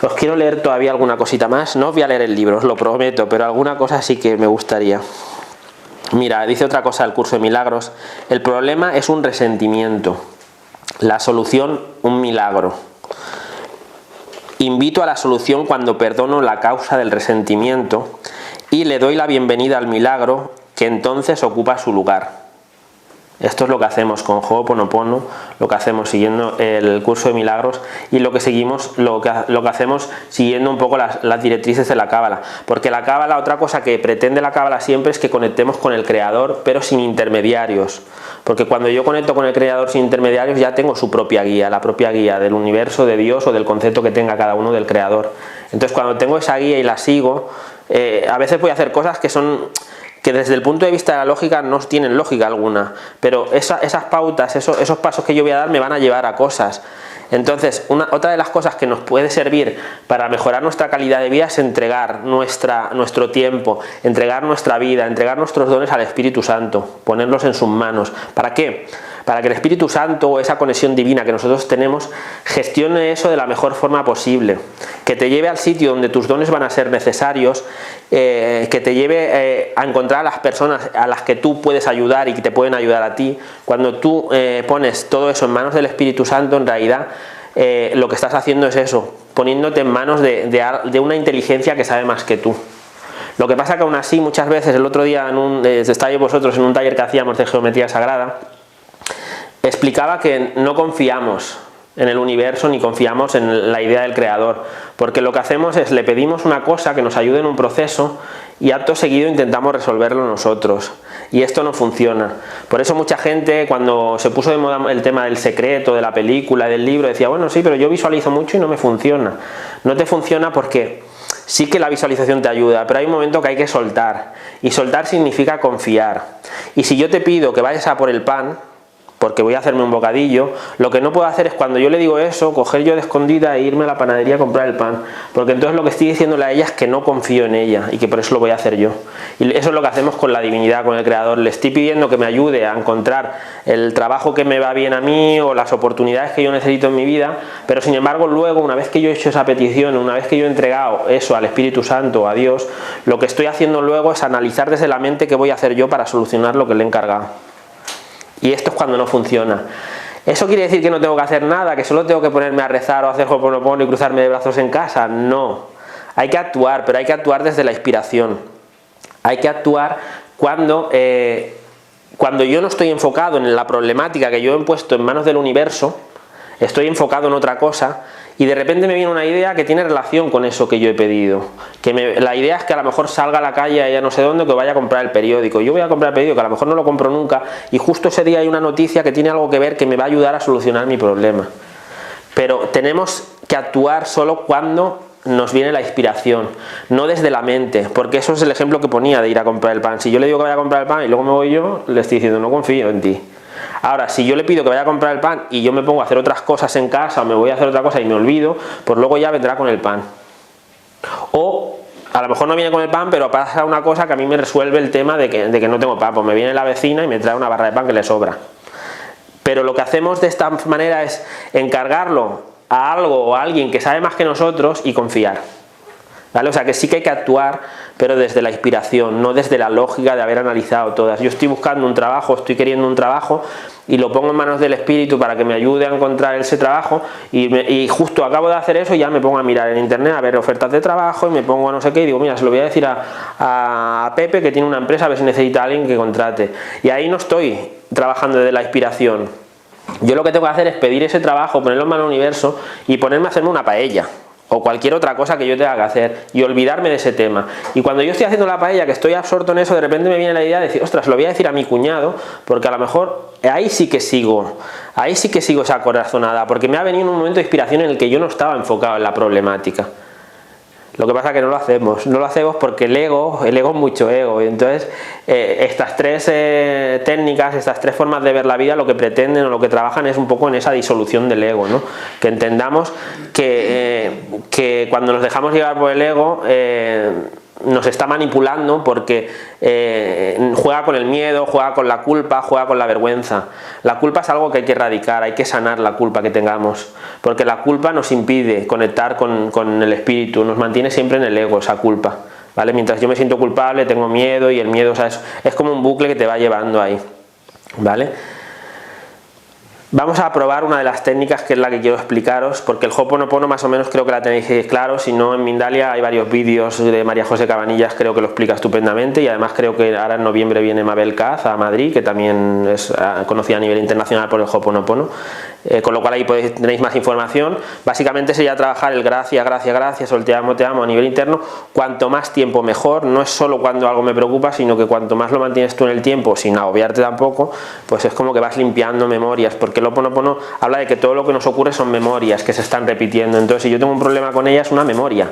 Os quiero leer todavía alguna cosita más. No os voy a leer el libro, os lo prometo, pero alguna cosa sí que me gustaría. Mira, dice otra cosa el curso de milagros. El problema es un resentimiento, la solución un milagro. Invito a la solución cuando perdono la causa del resentimiento y le doy la bienvenida al milagro que entonces ocupa su lugar. Esto es lo que hacemos con Ho'oponopono, lo que hacemos siguiendo el curso de milagros y lo que hacemos siguiendo un poco las directrices de la Cábala. Porque la Cábala, otra cosa que pretende la Cábala siempre es que conectemos con el Creador, pero sin intermediarios. Porque cuando yo conecto con el Creador sin intermediarios ya tengo su propia guía, la propia guía del universo, de Dios o del concepto que tenga cada uno del Creador. Entonces cuando tengo esa guía y la sigo, a veces voy a hacer cosas que desde el punto de vista de la lógica no tienen lógica alguna, pero esas pautas, esos pasos que yo voy a dar me van a llevar a cosas. Entonces, otra de las cosas que nos puede servir para mejorar nuestra calidad de vida es entregar nuestro tiempo, entregar nuestra vida, entregar nuestros dones al Espíritu Santo, ponerlos en sus manos. ¿Para qué? Para que el Espíritu Santo o esa conexión divina que nosotros tenemos gestione eso de la mejor forma posible, que te lleve al sitio donde tus dones van a ser necesarios, que te lleve a encontrar a las personas a las que tú puedes ayudar y que te pueden ayudar a ti. Cuando tú pones todo eso en manos del Espíritu Santo, en realidad lo que estás haciendo es eso, poniéndote en manos de una inteligencia que sabe más que tú. Lo que pasa que aún así muchas veces, el otro día estáis vosotros en un taller que hacíamos de geometría sagrada, explicaba que no confiamos en el universo ni confiamos en la idea del Creador, porque lo que hacemos es le pedimos una cosa que nos ayude en un proceso y acto seguido intentamos resolverlo nosotros, y esto no funciona. Por eso mucha gente, cuando se puso de moda el tema del secreto, de la película, del libro, decía, bueno, sí, pero yo visualizo mucho y no me funciona. No te funciona porque sí que la visualización te ayuda, pero hay un momento que hay que soltar, y soltar significa confiar. Y si yo te pido que vayas a por el pan, porque voy a hacerme un bocadillo. Lo que no puedo hacer es, cuando yo le digo eso, coger yo de escondida e irme a la panadería a comprar el pan, porque entonces lo que estoy diciéndole a ella es que no confío en ella y que por eso lo voy a hacer yo. Y eso es lo que hacemos con la divinidad, con el creador. Le estoy pidiendo que me ayude a encontrar el trabajo que me va bien a mí o las oportunidades que yo necesito en mi vida, pero sin embargo luego, una vez que yo he hecho esa petición, una vez que yo he entregado eso al Espíritu Santo, a Dios, lo que estoy haciendo luego es analizar desde la mente qué voy a hacer yo para solucionar lo que le he encargado. Y esto es cuando no funciona. ¿Eso quiere decir que no tengo que hacer nada? ¿Que solo tengo que ponerme a rezar o hacer Ho'oponopono y cruzarme de brazos en casa? No. Hay que actuar, pero hay que actuar desde la inspiración. Hay que actuar cuando yo no estoy enfocado en la problemática que yo he puesto en manos del universo, estoy enfocado en otra cosa, y de repente me viene una idea que tiene relación con eso que yo he pedido. La idea es que a lo mejor salga a la calle, ella no sé dónde, que vaya a comprar el periódico. Yo voy a comprar el periódico, que a lo mejor no lo compro nunca, y justo ese día hay una noticia que tiene algo que ver, que me va a ayudar a solucionar mi problema. Pero tenemos que actuar solo cuando nos viene la inspiración, no desde la mente, porque eso es el ejemplo que ponía de ir a comprar el pan. Si yo le digo que vaya a comprar el pan y luego me voy yo, le estoy diciendo no confío en ti. Ahora, si yo le pido que vaya a comprar el pan y yo me pongo a hacer otras cosas en casa o me voy a hacer otra cosa y me olvido, pues luego ya vendrá con el pan. O a lo mejor no viene con el pan, pero pasa una cosa que a mí me resuelve el tema de que no tengo pan, pues me viene la vecina y me trae una barra de pan que le sobra. Pero lo que hacemos de esta manera es encargarlo a algo o a alguien que sabe más que nosotros y confiar. ¿Vale? O sea que sí que hay que actuar, pero desde la inspiración, no desde la lógica de haber analizado todas. Yo estoy buscando un trabajo, estoy queriendo un trabajo y lo pongo en manos del Espíritu para que me ayude a encontrar ese trabajo y justo acabo de hacer eso y ya me pongo a mirar en internet a ver ofertas de trabajo y me pongo a no sé qué y digo, mira, se lo voy a decir a Pepe, que tiene una empresa, a ver si necesita a alguien que contrate. Y ahí no estoy trabajando desde la inspiración. Yo lo que tengo que hacer es pedir ese trabajo, ponerlo en manos del universo y ponerme a hacerme una paella o cualquier otra cosa que yo tenga que hacer y olvidarme de ese tema. Y cuando yo estoy haciendo la paella, que estoy absorto en eso, de repente me viene la idea de decir, ostras, lo voy a decir a mi cuñado, porque a lo mejor ahí sí que sigo esa corazonada, porque me ha venido un momento de inspiración en el que yo no estaba enfocado en la problemática. Lo que pasa es que no lo hacemos porque el ego es mucho ego, y entonces estas tres técnicas, estas tres formas de ver la vida, lo que pretenden o lo que trabajan es un poco en esa disolución del ego, ¿no? Que entendamos que cuando nos dejamos llevar por el ego nos está manipulando porque juega con el miedo, juega con la culpa, juega con la vergüenza. La culpa es algo que hay que erradicar, hay que sanar la culpa que tengamos, porque la culpa nos impide conectar con el espíritu, nos mantiene siempre en el ego esa culpa, ¿vale? Mientras yo me siento culpable, tengo miedo y el miedo, o sea, es como un bucle que te va llevando ahí, ¿vale? Vamos a probar una de las técnicas que es la que quiero explicaros, porque el Ho'oponopono más o menos creo que la tenéis claro, si no en Mindalia hay varios vídeos de María José Cabanillas, creo que lo explica estupendamente, y además creo que ahora en noviembre viene Mabel Caz a Madrid, que también es conocida a nivel internacional por el Ho'oponopono, con lo cual ahí tenéis más información. Básicamente sería trabajar el gracias, gracias, gracias, o el te amo a nivel interno, cuanto más tiempo mejor, no es solo cuando algo me preocupa, sino que cuanto más lo mantienes tú en el tiempo, sin agobiarte tampoco, pues es como que vas limpiando memorias, porque el Ho'oponopono habla de que todo lo que nos ocurre son memorias que se están repitiendo. Entonces si yo tengo un problema con ella, es una memoria.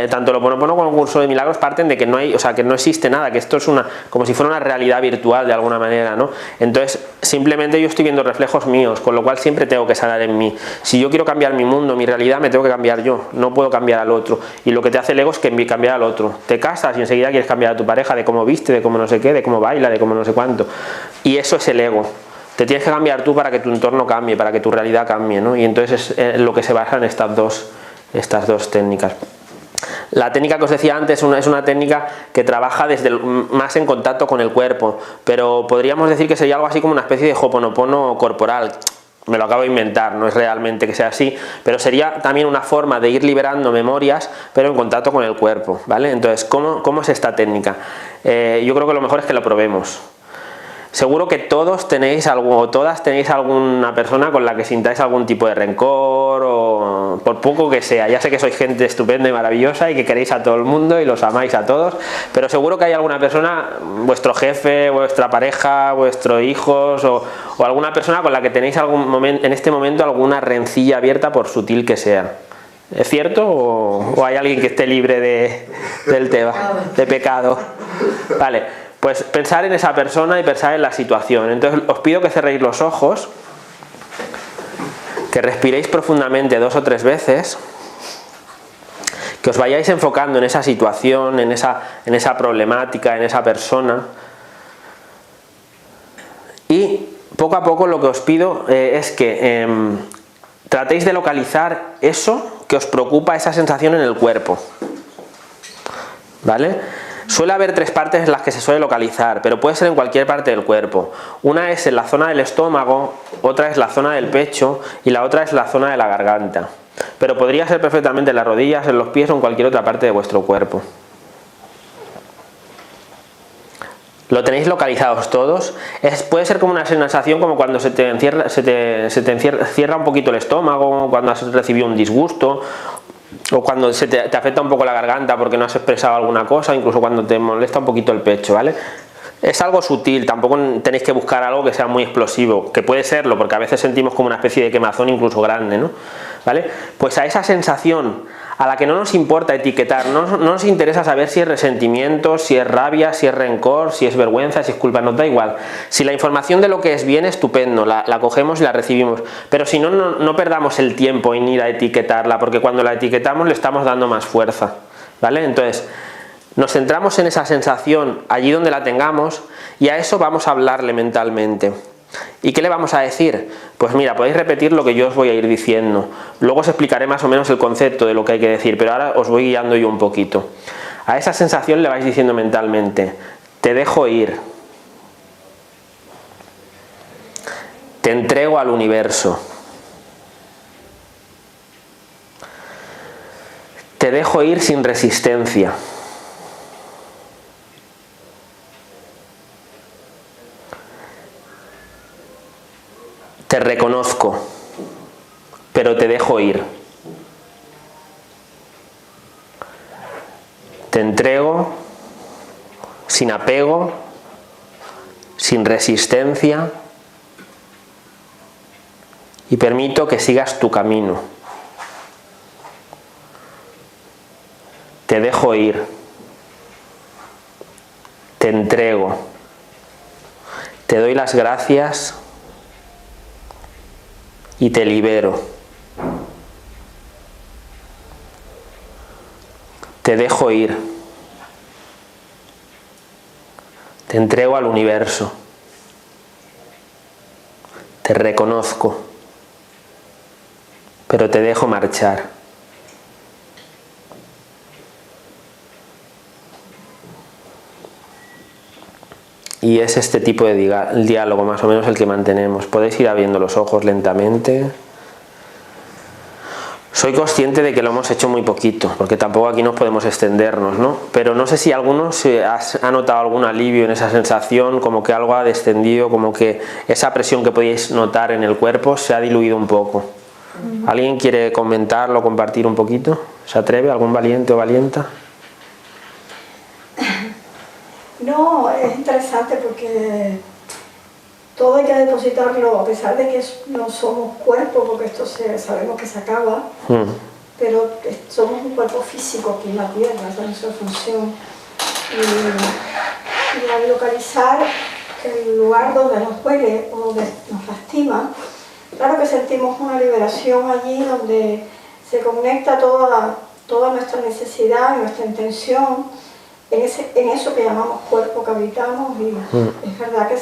Tanto el Ho'oponopono como el curso de milagros parten de que no hay, o sea, que no existe nada, que esto es como si fuera una realidad virtual de alguna manera, ¿no? Entonces simplemente yo estoy viendo reflejos míos, con lo cual siempre tengo que sanar en mí. Si yo quiero cambiar mi mundo, mi realidad, me tengo que cambiar yo, no puedo cambiar al otro, y lo que te hace el ego es cambiar al otro. Te casas y enseguida quieres cambiar a tu pareja, de cómo viste, de cómo no sé qué, de cómo baila, de cómo no sé cuánto, y eso es el ego. Te tienes que cambiar tú para que tu entorno cambie, para que tu realidad cambie, ¿no? Y entonces es lo que se basa en estas dos técnicas. La técnica que os decía antes es una técnica que trabaja más en contacto con el cuerpo, pero podríamos decir que sería algo así como una especie de Ho'oponopono corporal. Me lo acabo de inventar, no es realmente que sea así, pero sería también una forma de ir liberando memorias, pero en contacto con el cuerpo, ¿vale? Entonces, ¿cómo es esta técnica? Yo creo que lo mejor es que lo probemos. Seguro que todos tenéis todas tenéis alguna persona con la que sintáis algún tipo de rencor, o por poco que sea. Ya sé que sois gente estupenda y maravillosa y que queréis a todo el mundo y los amáis a todos, pero seguro que hay alguna persona, vuestro jefe, vuestra pareja, vuestros hijos o alguna persona con la que tenéis en este momento alguna rencilla abierta, por sutil que sea. ¿Es cierto? ¿O hay alguien que esté libre del tema, de pecado? Vale. Pues pensar en esa persona y pensar en la situación. Entonces os pido que cerréis los ojos, que respiréis profundamente 2 o 3 veces, que os vayáis enfocando en esa situación, en esa problemática, en esa persona. Y poco a poco lo que os pido es que tratéis de localizar eso que os preocupa, esa sensación en el cuerpo. ¿Vale? Suele haber 3 partes en las que se suele localizar, pero puede ser en cualquier parte del cuerpo. Una es en la zona del estómago, otra es la zona del pecho y la otra es la zona de la garganta. Pero podría ser perfectamente en las rodillas, en los pies o en cualquier otra parte de vuestro cuerpo. ¿Lo tenéis localizados todos? Puede ser como una sensación como cuando se te cierra un poquito el estómago, cuando has recibido un disgusto, o cuando te afecta un poco la garganta porque no has expresado alguna cosa, incluso cuando te molesta un poquito el pecho, ¿vale? Es algo sutil, tampoco tenéis que buscar algo que sea muy explosivo, que puede serlo, porque a veces sentimos como una especie de quemazón incluso grande, ¿no? ¿Vale? Pues a esa sensación a la que no nos importa etiquetar, no nos interesa saber si es resentimiento, si es rabia, si es rencor, si es vergüenza, si es culpa, nos da igual. Si la información de lo que es bien, estupendo, la cogemos y la recibimos, pero si no perdamos el tiempo en ir a etiquetarla, porque cuando la etiquetamos le estamos dando más fuerza, ¿vale? Entonces nos centramos en esa sensación allí donde la tengamos y a eso vamos a hablarle mentalmente. ¿Y qué le vamos a decir? Pues mira, podéis repetir lo que yo os voy a ir diciendo. Luego os explicaré más o menos el concepto de lo que hay que decir, pero ahora os voy guiando yo un poquito. A esa sensación le vais diciendo mentalmente: te dejo ir. Te entrego al universo. Te dejo ir sin resistencia. Te reconozco, pero te dejo ir. Te entrego sin apego, sin resistencia, y permito que sigas tu camino. Te dejo ir. Te entrego. Te doy las gracias y te libero. Te dejo ir. Te entrego al universo. Te reconozco, pero te dejo marchar. Y es este tipo de diálogo más o menos el que mantenemos. Podéis ir abriendo los ojos lentamente. Soy consciente de que lo hemos hecho muy poquito, porque tampoco aquí nos podemos extendernos, ¿no? Pero no sé si alguno ha notado algún alivio en esa sensación, como que algo ha descendido, como que esa presión que podéis notar en el cuerpo se ha diluido un poco. ¿Alguien quiere comentarlo, compartir un poquito? ¿Se atreve? ¿Algún valiente o valienta? No, es interesante porque todo hay que depositarlo, a pesar de que no somos cuerpo, porque esto sabemos que se acaba, pero somos un cuerpo físico aquí en la Tierra, esa es nuestra función. Y al localizar el lugar donde nos duele o donde nos lastima, claro que sentimos una liberación allí donde se conecta toda nuestra necesidad y nuestra intención en eso que llamamos cuerpo que habitamos, y es verdad que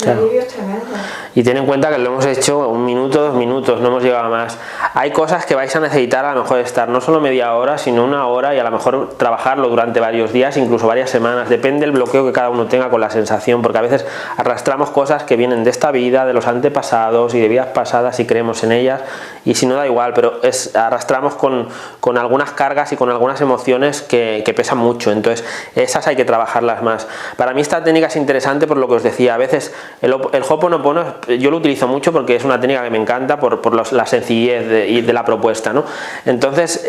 el alivio es tremendo. Y ten en cuenta que lo hemos hecho 1 minuto, 2 minutos, no hemos llegado a más. Hay cosas que vais a necesitar a lo mejor estar no solo media hora, sino 1 hora, y a lo mejor trabajarlo durante varios días, incluso varias semanas. Depende del bloqueo que cada uno tenga con la sensación, porque a veces arrastramos cosas que vienen de esta vida, de los antepasados y de vidas pasadas, y creemos en ellas, y si no da igual, pero arrastramos con algunas cargas y con algunas emociones que pesan mucho. Entonces esas hay que trabajarlas más. Para mí esta técnica es interesante por lo que os decía. A veces el Ho'oponopono yo lo utilizo mucho porque es una técnica que me encanta por la sencillez de la propuesta, ¿no? Entonces,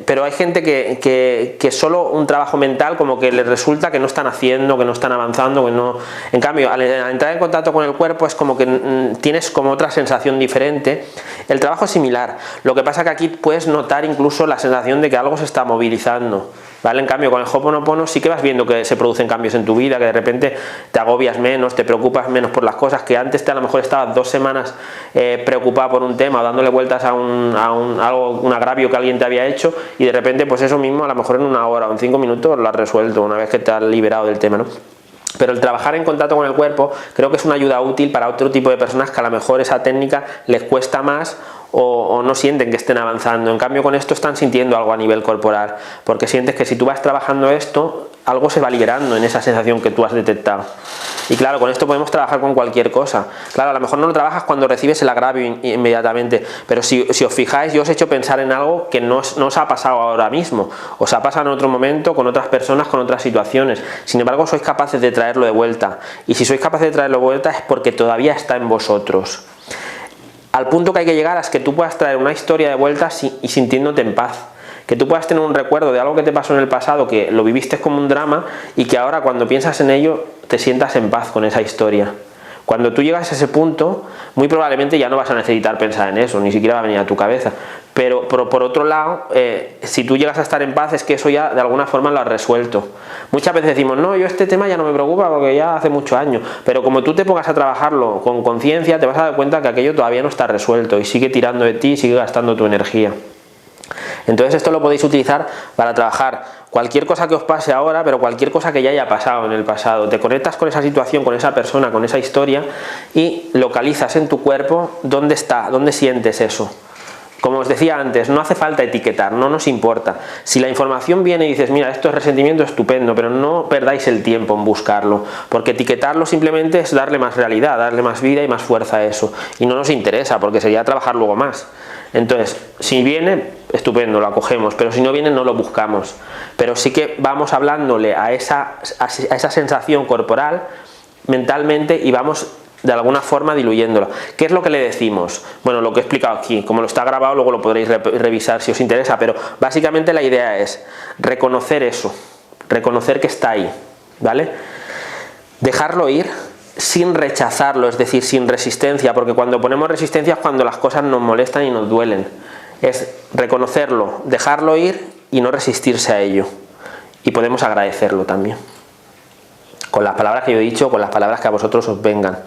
pero hay gente que solo un trabajo mental como que les resulta que no están haciendo, que no están avanzando, que no. En cambio, al entrar en contacto con el cuerpo es como que tienes como otra sensación diferente. El trabajo es similar, lo que pasa que aquí puedes notar incluso la sensación de que algo se está movilizando, ¿vale? En cambio, con el Ho'oponopono sí que vas viendo que se producen cambios en tu vida, que de repente te agobias menos, te preocupas menos por las cosas, que antes a lo mejor estabas 2 semanas preocupado por un tema o dándole vueltas a un agravio que alguien te había hecho, y de repente pues eso mismo a lo mejor en 1 hora o en 5 minutos lo has resuelto una vez que te has liberado del tema, ¿no? Pero el trabajar en contacto con el cuerpo creo que es una ayuda útil para otro tipo de personas que a lo mejor esa técnica les cuesta más o no sienten que estén avanzando. En cambio, con esto están sintiendo algo a nivel corporal, porque sientes que si tú vas trabajando esto, algo se va liberando en esa sensación que tú has detectado. Y claro, con esto podemos trabajar con cualquier cosa. Claro, a lo mejor no lo trabajas cuando recibes el agravio inmediatamente, pero si os fijáis, yo os he hecho pensar en algo que no os ha pasado ahora mismo, os ha pasado en otro momento, con otras personas, con otras situaciones. Sin embargo, sois capaces de traerlo de vuelta. Y si sois capaces de traerlo de vuelta es porque todavía está en vosotros. Al punto que hay que llegar es que tú puedas traer una historia de vuelta y sintiéndote en paz. Que tú puedas tener un recuerdo de algo que te pasó en el pasado, que lo viviste como un drama, y que ahora cuando piensas en ello te sientas en paz con esa historia. Cuando tú llegas a ese punto, muy probablemente ya no vas a necesitar pensar en eso, ni siquiera va a venir a tu cabeza. Pero por otro lado, si tú llegas a estar en paz, es que eso ya de alguna forma lo has resuelto. Muchas veces decimos, no, yo este tema ya no me preocupa porque ya hace muchos años. Pero como tú te pongas a trabajarlo con conciencia, te vas a dar cuenta que aquello todavía no está resuelto y sigue tirando de ti, sigue gastando tu energía. Entonces esto lo podéis utilizar para trabajar cualquier cosa que os pase ahora, pero cualquier cosa que ya haya pasado en el pasado. Te conectas con esa situación, con esa persona, con esa historia y localizas en tu cuerpo dónde está, dónde sientes eso. Como os decía antes, no hace falta etiquetar, no nos importa. Si la información viene y dices, mira, esto es resentimiento, estupendo, pero no perdáis el tiempo en buscarlo, porque etiquetarlo simplemente es darle más realidad, darle más vida y más fuerza a eso. Y no nos interesa, porque sería trabajar luego más. Entonces, si viene, estupendo, lo acogemos, pero si no viene, no lo buscamos. Pero sí que vamos hablándole a esa sensación corporal, mentalmente, y vamos de alguna forma diluyéndola. ¿Qué es lo que le decimos? Bueno, lo que he explicado aquí, como lo está grabado, luego lo podréis revisar si os interesa, pero básicamente la idea es reconocer eso, reconocer que está ahí, ¿vale? Dejarlo ir sin rechazarlo, es decir, sin resistencia, porque cuando ponemos resistencia es cuando las cosas nos molestan y nos duelen. Es reconocerlo, dejarlo ir y no resistirse a ello. Y podemos agradecerlo también. Con las palabras que yo he dicho, con las palabras que a vosotros os vengan.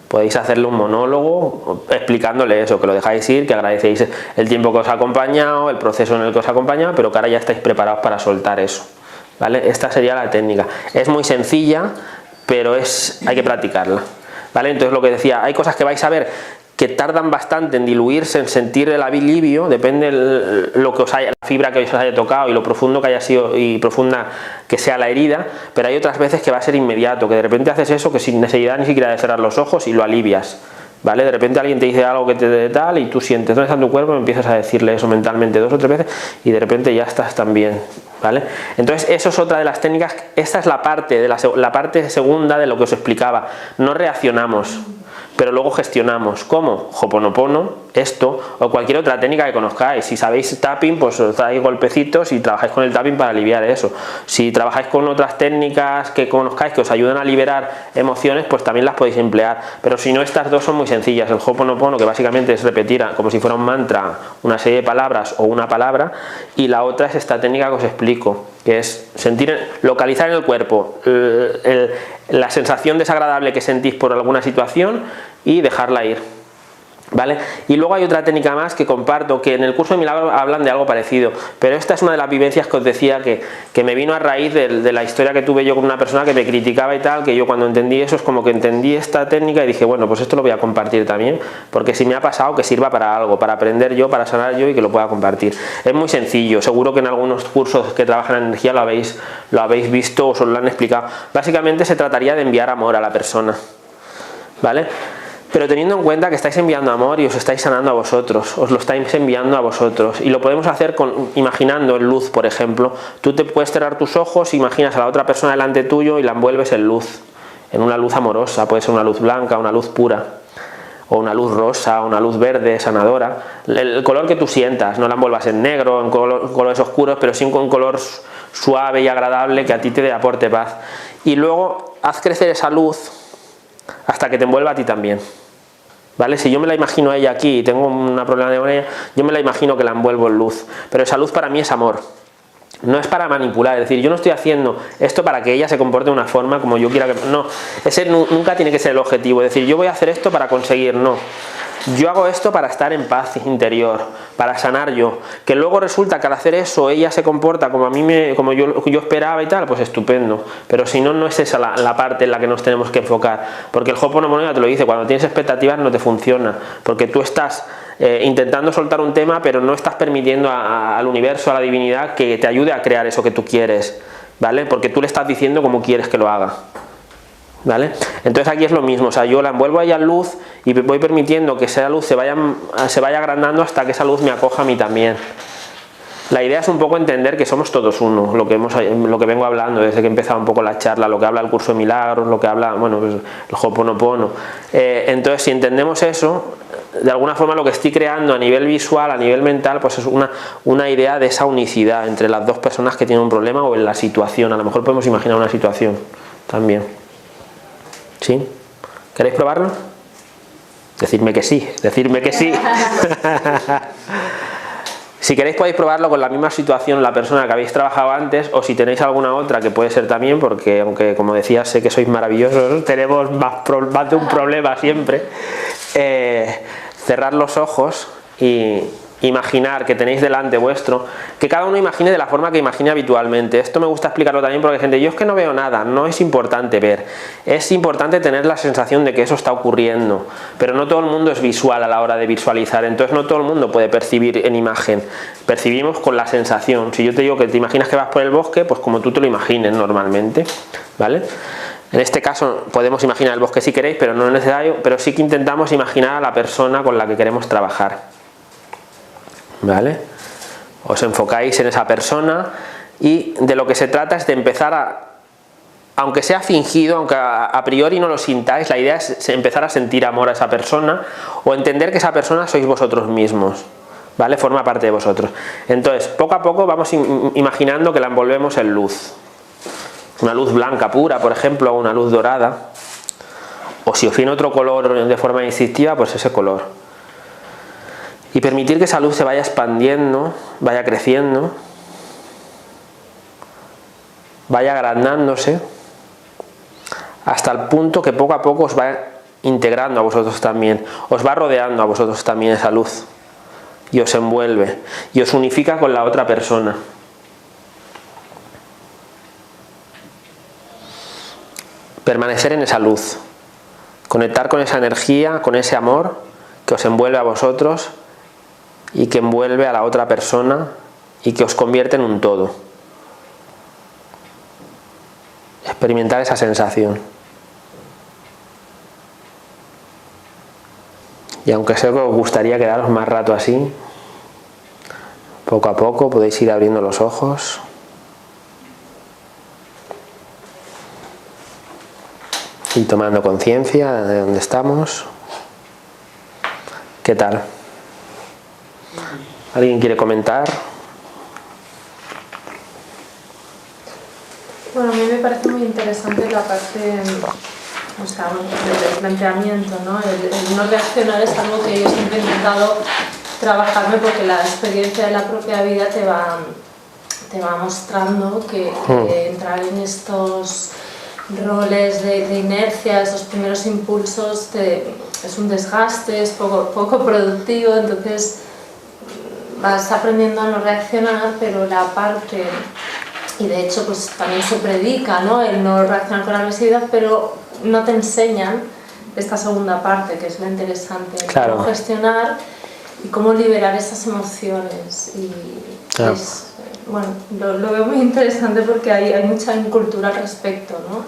Podéis hacerle un monólogo explicándole eso, que lo dejáis ir, que agradecéis el tiempo que os ha acompañado, el proceso en el que os ha acompañado, pero que ahora ya estáis preparados para soltar eso, ¿vale? Esta sería la técnica. Es muy sencilla, pero hay que practicarla, ¿vale? Entonces lo que decía, hay cosas que vais a ver que tardan bastante en diluirse, en sentir el alivio, depende lo que os haya, la fibra que os haya tocado y lo profundo que haya sido y profunda que sea la herida, pero hay otras veces que va a ser inmediato, que de repente haces eso que sin necesidad ni siquiera de cerrar los ojos y lo alivias, ¿vale? De repente alguien te dice algo que te tal y tú sientes dónde está tu cuerpo y empiezas a decirle eso mentalmente 2 o 3 veces y de repente ya estás también, ¿vale? Entonces eso es otra de las técnicas. Esta es la parte segunda de lo que os explicaba. No reaccionamos, pero luego gestionamos. ¿Cómo? Ho'oponopono, esto o cualquier otra técnica que conozcáis. Si sabéis tapping, pues os dais golpecitos y trabajáis con el tapping para aliviar eso. Si trabajáis con otras técnicas que conozcáis que os ayudan a liberar emociones, pues también las podéis emplear. Pero si no, estas dos son muy sencillas. El Ho'oponopono, que básicamente es repetir como si fuera un mantra una serie de palabras o una palabra, y la otra es esta técnica que os explico, que es localizar en el cuerpo la sensación desagradable que sentís por alguna situación y dejarla ir, ¿vale? Y luego hay otra técnica más que comparto, que en el curso de Milagro hablan de algo parecido, pero esta es una de las vivencias que os decía que me vino a raíz de la historia que tuve yo con una persona que me criticaba y tal, que yo cuando entendí eso es como que entendí esta técnica y dije, bueno, pues esto lo voy a compartir también, porque si me ha pasado que sirva para algo, para aprender yo, para sanar yo y que lo pueda compartir. Es muy sencillo, seguro que en algunos cursos que trabajan en energía lo habéis visto o os lo han explicado. Básicamente se trataría de enviar amor a la persona, ¿vale? Pero teniendo en cuenta que estáis enviando amor y os estáis sanando a vosotros, os lo estáis enviando a vosotros, y lo podemos hacer imaginando en luz, por ejemplo. Tú te puedes cerrar tus ojos, imaginas a la otra persona delante tuyo y la envuelves en luz, en una luz amorosa, puede ser una luz blanca, una luz pura, o una luz rosa, una luz verde, sanadora, el color que tú sientas. No la envuelvas en negro, en colores oscuros, pero sí con un color suave y agradable que a ti te aporte paz. Y luego haz crecer esa luz hasta que te envuelva a ti también, ¿vale? Si yo me la imagino a ella aquí y tengo un problema con ella, yo me la imagino que la envuelvo en luz, pero esa luz para mí es amor. No es para manipular, es decir, yo no estoy haciendo esto para que ella se comporte de una forma como yo quiera que... No, ese nunca tiene que ser el objetivo, es decir, yo voy a hacer esto para conseguir, no. Yo hago esto para estar en paz interior, para sanar yo. Que luego resulta que al hacer eso ella se comporta como como yo esperaba y tal, pues estupendo. Pero si no, no es esa la parte en la que nos tenemos que enfocar. Porque el Ho'oponopono ya te lo dice, cuando tienes expectativas no te funciona. Porque tú estás intentando soltar un tema, pero no estás permitiendo al universo, a la divinidad, que te ayude a crear eso que tú quieres, ¿vale? Porque tú le estás diciendo cómo quieres que lo haga, ¿vale? Entonces aquí es lo mismo, o sea, yo la envuelvo a ella en luz y voy permitiendo que esa luz se vaya agrandando hasta que esa luz me acoja a mí también. La idea es un poco entender que somos todos uno, lo que vengo hablando desde que he empezado un poco la charla, lo que habla el curso de milagros, lo que habla, bueno, pues, el Ho'oponopono. Entonces, si entendemos eso, de alguna forma lo que estoy creando a nivel visual, a nivel mental, pues es una idea de esa unicidad entre las dos personas que tienen un problema o en la situación. A lo mejor podemos imaginar una situación también. ¿Sí? ¿Queréis probarlo? Decidme que sí, decidme que sí. Si queréis podéis probarlo con la misma situación, la persona que habéis trabajado antes, o si tenéis alguna otra que puede ser también, porque aunque como decía sé que sois maravillosos, tenemos más de un problema siempre. Cerrar los ojos y imaginar que tenéis delante vuestro, que cada uno imagine de la forma que imagine habitualmente. Esto me gusta explicarlo también porque hay gente, yo es que no veo nada, no es importante ver, es importante tener la sensación de que eso está ocurriendo, pero no todo el mundo es visual a la hora de visualizar, entonces no todo el mundo puede percibir en imagen, percibimos con la sensación. Si yo te digo que te imaginas que vas por el bosque, pues como tú te lo imagines normalmente, ¿vale? En este caso podemos imaginar el bosque si queréis, pero no es necesario, pero sí que intentamos imaginar a la persona con la que queremos trabajar, ¿vale? Os enfocáis en esa persona y de lo que se trata es de empezar aunque sea fingido, aunque a priori no lo sintáis, la idea es empezar a sentir amor a esa persona o entender que esa persona sois vosotros mismos, ¿vale? Forma parte de vosotros. Entonces, poco a poco vamos imaginando que la envolvemos en luz. Una luz blanca pura, por ejemplo, o una luz dorada. O si os viene otro color de forma instintiva, pues ese color. Y permitir que esa luz se vaya expandiendo, vaya creciendo, vaya agrandándose, hasta el punto que poco a poco os va integrando a vosotros también, os va rodeando a vosotros también esa luz, y os envuelve, y os unifica con la otra persona. Permanecer en esa luz, conectar con esa energía, con ese amor que os envuelve a vosotros y que envuelve a la otra persona y que os convierte en un todo. Experimentar esa sensación. Y aunque sé que os gustaría quedaros más rato así, poco a poco podéis ir abriendo los ojos. Y tomando conciencia de dónde estamos. ¿Qué tal? ¿Alguien quiere comentar? Bueno, a mí me parece muy interesante la parte, o sea, del planteamiento, ¿no? El no reaccionar es algo que yo siempre he intentado trabajarme porque la experiencia de la propia vida te va mostrando que entrar en estos roles de inercia, esos primeros impulsos, es un desgaste, es poco productivo, entonces vas aprendiendo a no reaccionar, pero la parte, y de hecho pues también se predica, ¿no? El no reaccionar con agresividad, pero no te enseñan esta segunda parte, que es lo interesante, claro. Cómo gestionar y cómo liberar esas emociones. Y claro. Bueno, lo veo muy interesante porque hay mucha incultura al respecto, ¿no?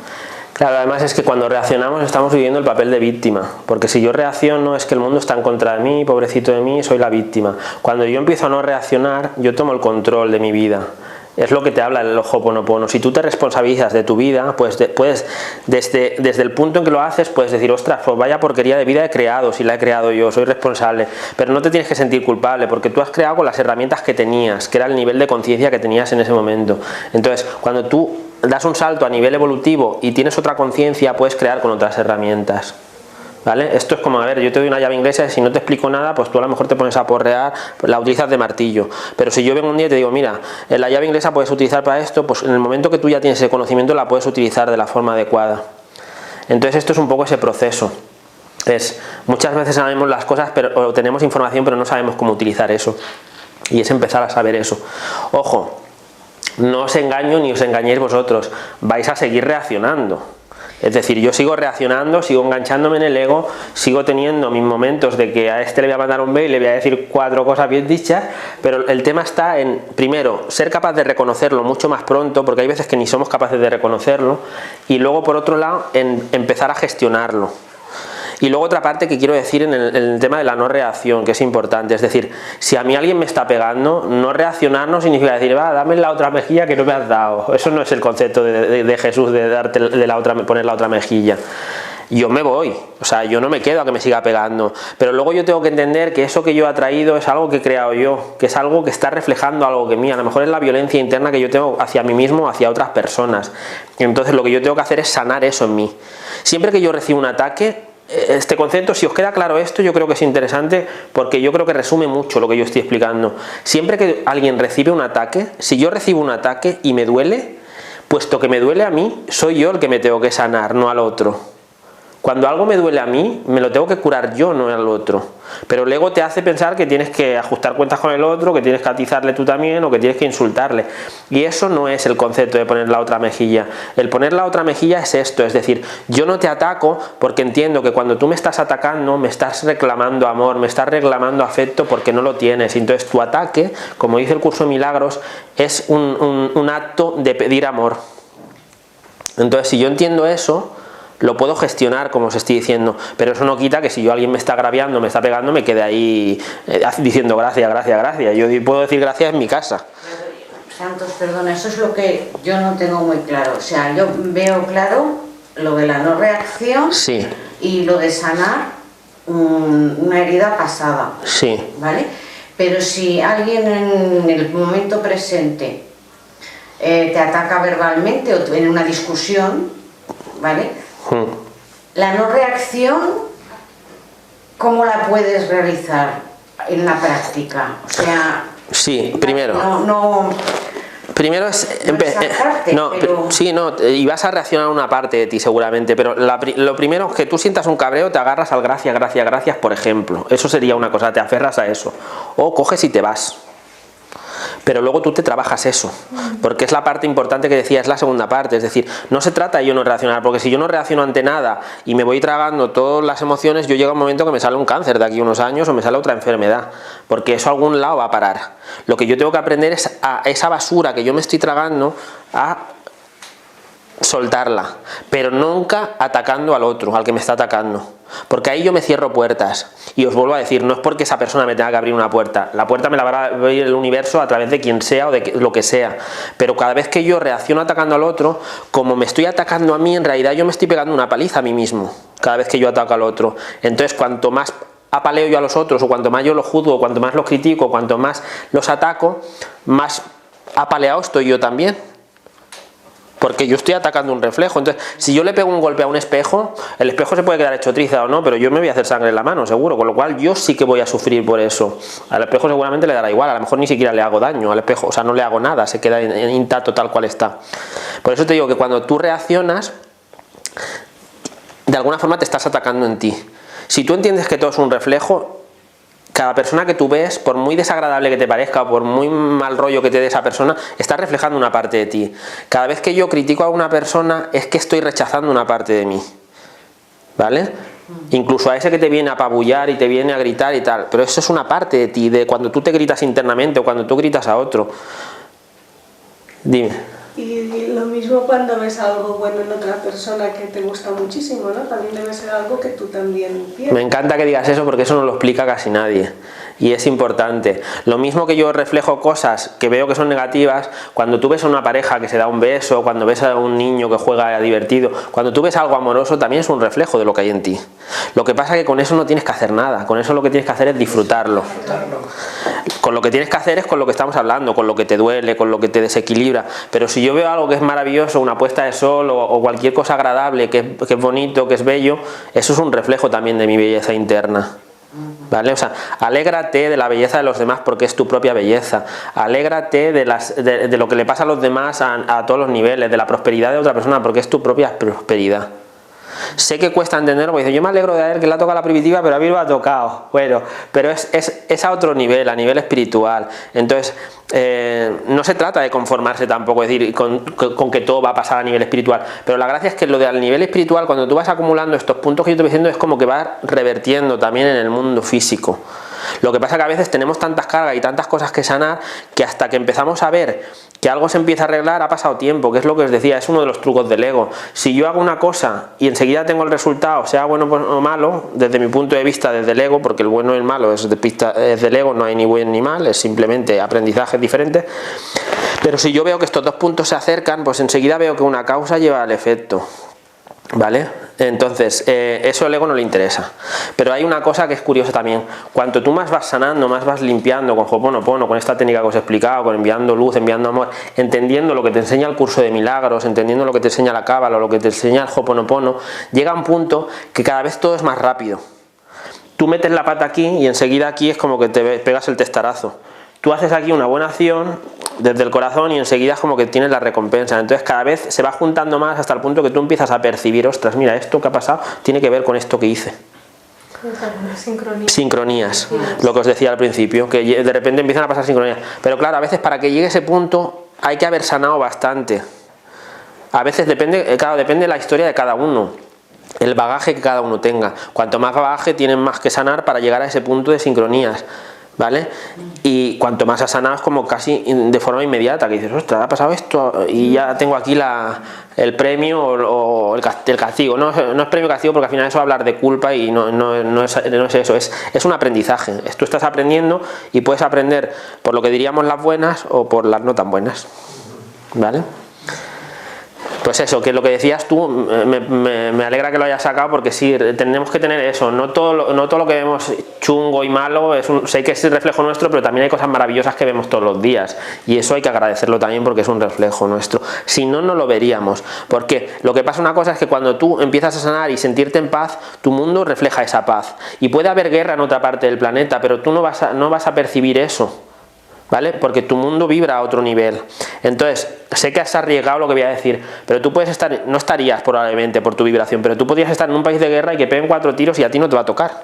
Claro, además es que cuando reaccionamos estamos viviendo el papel de víctima, porque si yo reacciono es que el mundo está en contra de mí, pobrecito de mí, soy la víctima. Cuando yo empiezo a no reaccionar, yo tomo el control de mi vida. Es lo que te habla el Ho'oponopono. Si tú te responsabilizas de tu vida, pues puedes, desde el punto en que lo haces, puedes decir, ostras, pues vaya porquería de vida he creado, si la he creado yo, soy responsable. Pero no te tienes que sentir culpable, porque tú has creado con las herramientas que tenías, que era el nivel de conciencia que tenías en ese momento. Entonces, cuando tú das un salto a nivel evolutivo y tienes otra conciencia, puedes crear con otras herramientas, ¿Vale? Esto es como, a ver, yo te doy una llave inglesa y si no te explico nada, pues tú a lo mejor te pones a porrear, pues la utilizas de martillo. Pero si yo vengo un día y te digo, mira, la llave inglesa puedes utilizar para esto, pues en el momento que tú ya tienes ese conocimiento la puedes utilizar de la forma adecuada. Entonces esto es un poco ese proceso. Muchas veces sabemos las cosas, o tenemos información, pero no sabemos cómo utilizar eso. Y es empezar a saber eso. Ojo, no os engaño ni os engañéis vosotros, vais a seguir reaccionando. Es decir, yo sigo reaccionando, sigo enganchándome en el ego, sigo teniendo mis momentos de que a este le voy a mandar un mail y le voy a decir 4 cosas bien dichas, pero el tema está en, primero, ser capaz de reconocerlo mucho más pronto, porque hay veces que ni somos capaces de reconocerlo, y luego, por otro lado, en empezar a gestionarlo. Y luego otra parte que quiero decir en el tema de la no reacción, que es importante, es decir, si a mí alguien me está pegando, no reaccionar no significa decir, va, dame la otra mejilla que no me has dado. Eso no es el concepto de Jesús, de darte poner la otra mejilla. Yo me voy, o sea, yo no me quedo a que me siga pegando, pero luego yo tengo que entender que eso que yo he atraído es algo que he creado yo, que es algo que está reflejando algo que mí, a lo mejor es la violencia interna que yo tengo hacia mí mismo, hacia otras personas. Entonces lo que yo tengo que hacer es sanar eso en mí. Siempre que yo recibo un ataque, este concepto, si os queda claro esto, yo creo que es interesante porque yo creo que resume mucho lo que yo estoy explicando. Siempre que alguien recibe un ataque, si yo recibo un ataque y me duele, puesto que me duele a mí, soy yo el que me tengo que sanar, no al otro. Cuando algo me duele a mí, me lo tengo que curar yo, no al otro. Pero el ego te hace pensar que tienes que ajustar cuentas con el otro, que tienes que atizarle tú también o que tienes que insultarle. Y eso no es el concepto de poner la otra mejilla. El poner la otra mejilla es esto, es decir, yo no te ataco porque entiendo que cuando tú me estás atacando, me estás reclamando amor, me estás reclamando afecto porque no lo tienes. Entonces tu ataque, como dice el curso de milagros, es un acto de pedir amor. Entonces si yo entiendo eso, lo puedo gestionar, como os estoy diciendo, pero eso no quita que si alguien me está agraviando, me está pegando, me quede ahí diciendo gracias, gracias, gracias. Yo puedo decir gracias en mi casa. Santos, perdona, eso es lo que yo no tengo muy claro. O sea, yo veo claro lo de la no reacción, sí, y lo de sanar una herida pasada. Sí. ¿Vale? Pero si alguien en el momento presente te ataca verbalmente o en una discusión, ¿vale? La no reacción, ¿cómo la puedes realizar en la práctica? O sea, sí, primero. Primero es y vas a reaccionar a una parte de ti seguramente, pero lo primero es que tú sientas un cabreo, te agarras al gracias, gracias, gracias, por ejemplo. Eso sería una cosa, te aferras a eso. O coges y te vas. Pero luego tú te trabajas eso, porque es la parte importante que decía, es la segunda parte, es decir, no se trata de yo no reaccionar, porque si yo no reacciono ante nada y me voy tragando todas las emociones, yo llega un momento que me sale un cáncer de aquí a unos años o me sale otra enfermedad, porque eso a algún lado va a parar. Lo que yo tengo que aprender es a esa basura que yo me estoy tragando, a soltarla, pero nunca atacando al otro, al que me está atacando, porque ahí yo me cierro puertas. Y os vuelvo a decir, no es porque esa persona me tenga que abrir una puerta, la puerta me la va a abrir el universo a través de quien sea o de lo que sea, pero cada vez que yo reacciono atacando al otro, como me estoy atacando a mí, en realidad yo me estoy pegando una paliza a mí mismo, cada vez que yo ataco al otro. Entonces cuanto más apaleo yo a los otros, o cuanto más yo los juzgo, cuanto más los critico, cuanto más los ataco, más apaleado estoy yo también, porque yo estoy atacando un reflejo. Entonces, si yo le pego un golpe a un espejo, el espejo se puede quedar hecho triza o no, pero yo me voy a hacer sangre en la mano, seguro, con lo cual yo sí que voy a sufrir por eso. Al espejo seguramente le dará igual, a lo mejor ni siquiera le hago daño al espejo, o sea, no le hago nada, se queda intacto tal cual está. Por eso te digo que cuando tú reaccionas, de alguna forma te estás atacando en ti. Si tú entiendes que todo es un reflejo, cada persona que tú ves, por muy desagradable que te parezca o por muy mal rollo que te dé esa persona, está reflejando una parte de ti. Cada vez que yo critico a una persona es que estoy rechazando una parte de mí, ¿vale? Incluso a ese que te viene a apabullar y te viene a gritar y tal, pero eso es una parte de ti, de cuando tú te gritas internamente o cuando tú gritas a otro. Dime. Y lo mismo cuando ves algo bueno en otra persona que te gusta muchísimo, ¿no? También debe ser algo que tú también piensas. Me encanta que digas eso porque eso no lo explica casi nadie y es importante. Lo mismo que yo reflejo cosas que veo que son negativas, cuando tú ves a una pareja que se da un beso, cuando ves a un niño que juega divertido, cuando tú ves algo amoroso, también es un reflejo de lo que hay en ti. Lo que pasa es que con eso no tienes que hacer nada, con eso lo que tienes que hacer es disfrutarlo. con lo que tienes que hacer es con lo que estamos hablando, con lo que te duele, con lo que te desequilibra. Pero si yo veo algo que es maravilloso, una puesta de sol o cualquier cosa agradable, que es bonito, que es bello, eso es un reflejo también de mi belleza interna. ¿Vale? O sea, alégrate de la belleza de los demás porque es tu propia belleza. Alégrate de lo que le pasa a los demás a todos los niveles, de la prosperidad de otra persona porque es tu propia prosperidad. Sé que cuesta entenderlo porque dice, yo me alegro de ver que le ha tocado la primitiva, pero a mí lo ha tocado. Bueno, pero es a otro nivel, a nivel espiritual. Entonces, no se trata de conformarse tampoco, es decir, con que todo va a pasar a nivel espiritual. Pero la gracia es que lo de al nivel espiritual, cuando tú vas acumulando estos puntos que yo te estoy diciendo, es como que va revertiendo también en el mundo físico. Lo que pasa es que a veces tenemos tantas cargas y tantas cosas que sanar que hasta que empezamos a ver que algo se empieza a arreglar ha pasado tiempo, que es lo que os decía, es uno de los trucos del ego. Si yo hago una cosa y enseguida tengo el resultado, sea bueno o malo, desde mi punto de vista, desde el ego, porque el bueno y el malo es del ego, no hay ni buen ni mal, es simplemente aprendizajes diferentes. Pero si yo veo que estos dos puntos se acercan, pues enseguida veo que una causa lleva al efecto. ¿Vale? Entonces, eso al ego no le interesa. Pero hay una cosa que es curiosa también. Cuanto tú más vas sanando, más vas limpiando con Ho'oponopono, con esta técnica que os he explicado, con enviando luz, enviando amor, entendiendo lo que te enseña el curso de milagros, entendiendo lo que te enseña la cábala, lo que te enseña el Ho'oponopono, llega a un punto que cada vez todo es más rápido. Tú metes la pata aquí y enseguida aquí es como que te pegas el testarazo. Tú haces aquí una buena acción desde el corazón y enseguida es como que tienes la recompensa. Entonces cada vez se va juntando más hasta el punto que tú empiezas a percibir, ostras, mira, esto que ha pasado tiene que ver con esto que hice. Sincronías, lo que os decía al principio, que de repente empiezan a pasar sincronías. Pero claro, a veces para que llegue ese punto hay que haber sanado bastante. A veces depende, claro, depende de la historia de cada uno, el bagaje que cada uno tenga. Cuanto más bagaje tienen más que sanar para llegar a ese punto de sincronías. ¿Vale? Y cuanto más has sanado es como casi de forma inmediata, que dices, ostras, ha pasado esto y ya tengo aquí el premio o el castigo. No es premio castigo porque al final eso es hablar de culpa y no es eso, es un aprendizaje. Tú estás aprendiendo y puedes aprender por lo que diríamos las buenas o por las no tan buenas. ¿Vale? Pues eso, que lo que decías tú, me alegra que lo hayas sacado porque sí, tenemos que tener eso, no todo lo que vemos chungo y malo, sé que es el reflejo nuestro, pero también hay cosas maravillosas que vemos todos los días y eso hay que agradecerlo también porque es un reflejo nuestro, si no, no lo veríamos, porque lo que pasa una cosa es que cuando tú empiezas a sanar y sentirte en paz, tu mundo refleja esa paz y puede haber guerra en otra parte del planeta, pero tú no vas a percibir eso. ¿Vale? Porque tu mundo vibra a otro nivel. Entonces, sé que has arriesgado lo que voy a decir, pero tú puedes estar, no estarías probablemente por tu vibración, pero tú podrías estar en un país de guerra y que peguen 4 tiros y a ti no te va a tocar.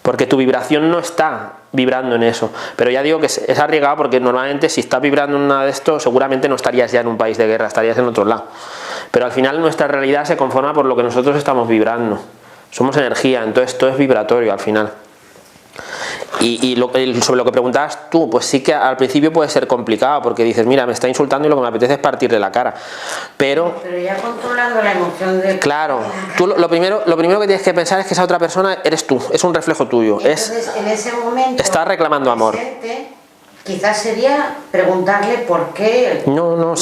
Porque tu vibración no está vibrando en eso. Pero ya digo que es arriesgado porque normalmente si estás vibrando en nada de esto, seguramente no estarías ya en un país de guerra, estarías en otro lado. Pero al final nuestra realidad se conforma por lo que nosotros estamos vibrando. Somos energía, entonces todo es vibratorio al final. Y sobre lo que preguntabas tú, pues sí que al principio puede ser complicado porque dices, mira, me está insultando y lo que me apetece es partirle la cara. Pero ya controlando la emoción de... Claro, tú lo primero que tienes que pensar es que esa otra persona eres tú, es un reflejo tuyo. Entonces, en ese momento... Estás reclamando amor. Quizás sería preguntarle por qué... No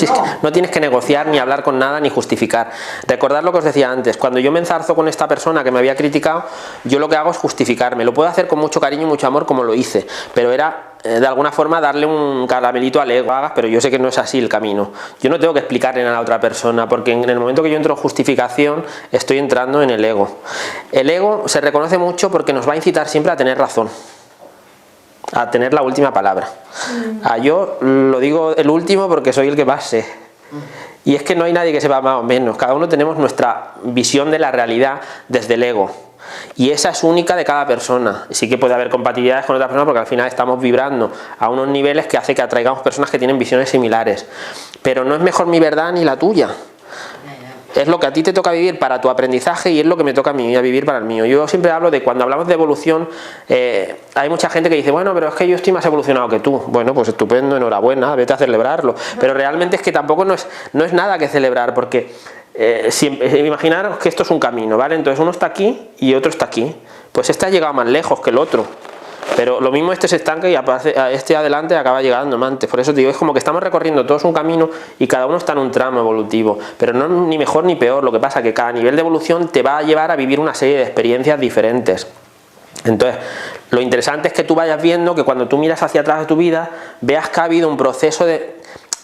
tienes que negociar, ni hablar con nada, ni justificar. Recordad lo que os decía antes, cuando yo me enzarzo con esta persona que me había criticado, yo lo que hago es justificarme. Lo puedo hacer con mucho cariño y mucho amor como lo hice, pero era de alguna forma darle un caramelito al ego, pero yo sé que no es así el camino. Yo no tengo que explicarle nada a la otra persona, porque en el momento que yo entro en justificación, estoy entrando en el ego. El ego se reconoce mucho porque nos va a incitar siempre a tener razón, a tener la última palabra. Yo lo digo el último porque soy el que más sé. Y es que no hay nadie que sepa más o menos. Cada uno tenemos nuestra visión de la realidad desde el ego. Y esa es única de cada persona. Sí que puede haber compatibilidades con otras personas porque al final estamos vibrando a unos niveles que hace que atraigamos personas que tienen visiones similares. Pero no es mejor mi verdad ni la tuya. Es lo que a ti te toca vivir para tu aprendizaje y es lo que me toca a mí a vivir para el mío. Yo siempre hablo de cuando hablamos de evolución, hay mucha gente que dice, bueno, pero es que yo estoy más evolucionado que tú. Bueno, pues estupendo, enhorabuena, vete a celebrarlo. Pero realmente es que tampoco no es nada que celebrar, porque imaginaros que esto es un camino, ¿vale? Entonces uno está aquí y otro está aquí. Pues este ha llegado más lejos que el otro. Pero lo mismo este se estanca y este adelante acaba llegando antes. Por eso te digo, es como que estamos recorriendo todos un camino y cada uno está en un tramo evolutivo. Pero no ni mejor ni peor. Lo que pasa es que cada nivel de evolución te va a llevar a vivir una serie de experiencias diferentes. Entonces, lo interesante es que tú vayas viendo que cuando tú miras hacia atrás de tu vida, veas que ha habido un proceso de,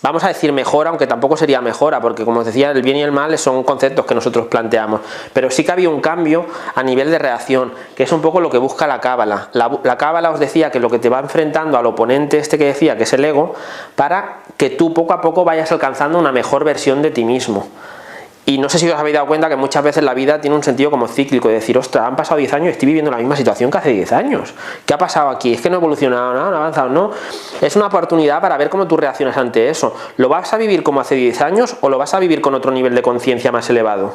vamos a decir mejora, aunque tampoco sería mejora, porque como os decía, el bien y el mal son conceptos que nosotros planteamos, pero sí que había un cambio a nivel de reacción, que es un poco lo que busca la cábala. La cábala os decía que lo que te va enfrentando al oponente este que decía, que es el ego, para que tú poco a poco vayas alcanzando una mejor versión de ti mismo. Y no sé si os habéis dado cuenta que muchas veces la vida tiene un sentido como cíclico, de decir, ostras, han pasado 10 años y estoy viviendo la misma situación que hace 10 años. ¿Qué ha pasado aquí? Es que no he evolucionado, no he avanzado, no. Es una oportunidad para ver cómo tú reaccionas ante eso. ¿Lo vas a vivir como hace 10 años o lo vas a vivir con otro nivel de conciencia más elevado?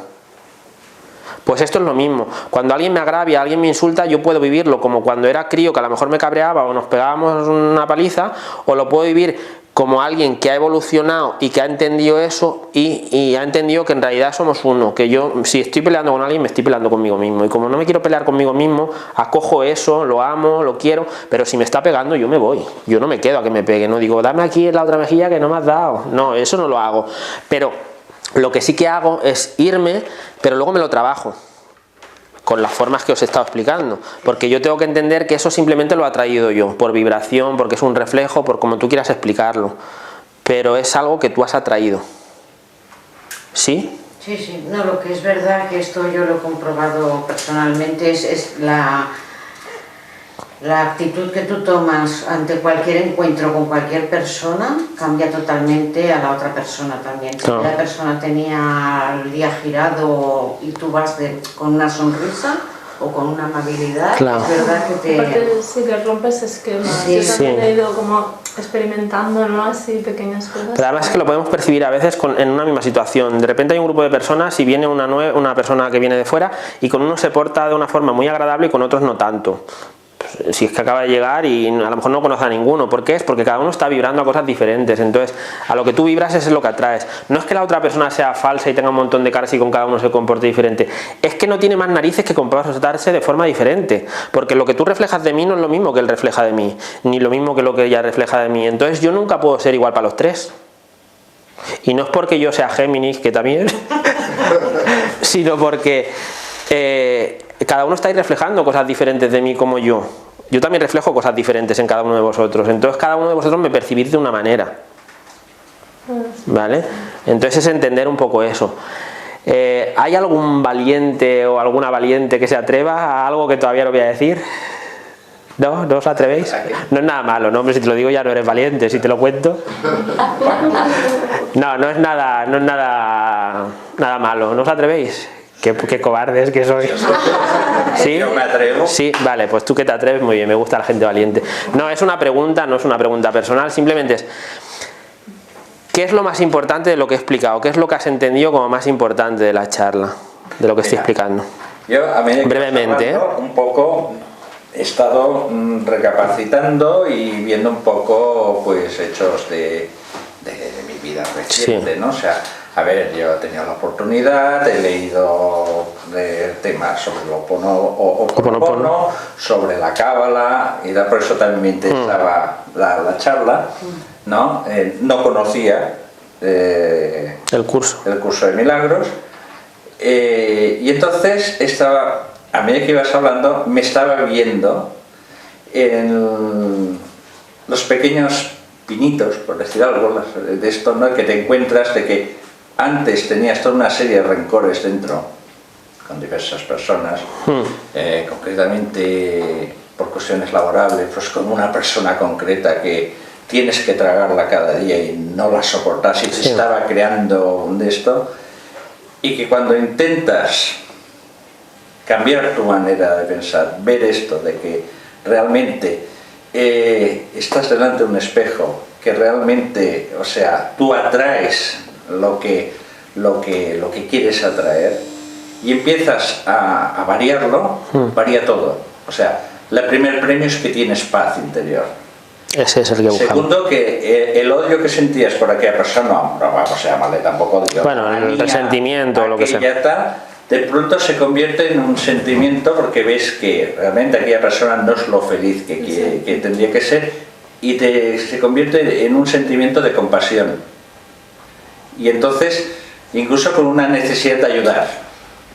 Pues esto es lo mismo. Cuando alguien me agravia, alguien me insulta, yo puedo vivirlo como cuando era crío, que a lo mejor me cabreaba o nos pegábamos una paliza, o lo puedo vivir como alguien que ha evolucionado y que ha entendido eso y ha entendido que en realidad somos uno, que yo si estoy peleando con alguien me estoy peleando conmigo mismo, y como no me quiero pelear conmigo mismo, acojo eso, lo amo, lo quiero, pero si me está pegando yo me voy, yo no me quedo a que me pegue, no digo dame aquí en la otra mejilla que no me has dado, no, eso no lo hago, pero lo que sí que hago es irme, pero luego me lo trabajo con las formas que os he estado explicando, porque yo tengo que entender que eso simplemente lo ha traído yo, por vibración, porque es un reflejo, por como tú quieras explicarlo, pero es algo que tú has atraído. ¿Sí? Sí, sí, no, lo que es verdad, que esto yo lo he comprobado personalmente, es la actitud que tú tomas ante cualquier encuentro con cualquier persona cambia totalmente a la otra persona también. Si la persona tenía el día girado y tú vas con una sonrisa o con una amabilidad, claro, es verdad que te... Aparte sí que rompes esquemas. Sí, yo también sí, he ido como experimentando, ¿no? Así pequeñas cosas. Pero además es que lo podemos percibir a veces en una misma situación. De repente hay un grupo de personas y viene una persona que viene de fuera y con unos se porta de una forma muy agradable y con otros no tanto. Si es que acaba de llegar y a lo mejor no conoce a ninguno. ¿Por qué? Es porque cada uno está vibrando a cosas diferentes. Entonces, a lo que tú vibras es lo que atraes. No es que la otra persona sea falsa y tenga un montón de caras y con cada uno se comporte diferente. Es que no tiene más narices que comportarse de forma diferente. Porque lo que tú reflejas de mí no es lo mismo que él refleja de mí, ni lo mismo que lo que ella refleja de mí. Entonces, yo nunca puedo ser igual para los tres. Y no es porque yo sea Géminis, que también, sino porque cada uno está reflejando cosas diferentes de mí como yo. Yo también reflejo cosas diferentes en cada uno de vosotros. Entonces cada uno de vosotros me percibís de una manera. ¿Vale? Entonces es entender un poco eso. ¿Hay algún valiente o alguna valiente que se atreva a algo que todavía no voy a decir? ¿No? ¿No os atrevéis? No es nada malo, ¿no? Hombre, si te lo digo ya no eres valiente, si te lo cuento. No es nada malo. ¿No os atrevéis? Qué cobardes que sois. ¿Sí? Yo me atrevo. Sí, vale, pues tú que te atreves, muy bien, me gusta la gente valiente. No, es una pregunta, no es una pregunta personal, simplemente es ¿qué es lo más importante de lo que he explicado? ¿Qué es lo que has entendido como más importante de la charla? De lo que estoy explicando. Yo, a medida que brevemente, un poco he estado recapacitando y viendo un poco pues hechos de mi vida reciente, sí, ¿no? O sea, a ver, yo he tenido la oportunidad, he leído temas sobre el Ho'oponopono, sobre la cábala, y por eso también me interesaba la charla, ¿no? No conocía el curso de milagros, y entonces a medida que ibas hablando, me estaba viendo en los pequeños pinitos, por decir algo, de esto, ¿no? Que te encuentras de que antes tenías toda una serie de rencores dentro con diversas personas, concretamente por cuestiones laborables, pues con una persona concreta que tienes que tragarla cada día y no la soportas y te estaba creando un de esto, y que cuando intentas cambiar tu manera de pensar, ver esto de que realmente estás delante de un espejo, que realmente, o sea, tú atraes lo que quieres atraer y empiezas a variarlo, varía todo. O sea, el primer premio es que tienes paz interior. Ese es el que buscamos. Segundo, que el odio que sentías por aquella persona, no vamos a llamarle tampoco odio, bueno, el resentimiento o lo que sea, tal, de pronto se convierte en un sentimiento porque ves que realmente aquella persona no es lo feliz que tendría que ser, y se convierte en un sentimiento de compasión, y entonces incluso con una necesidad de ayudar,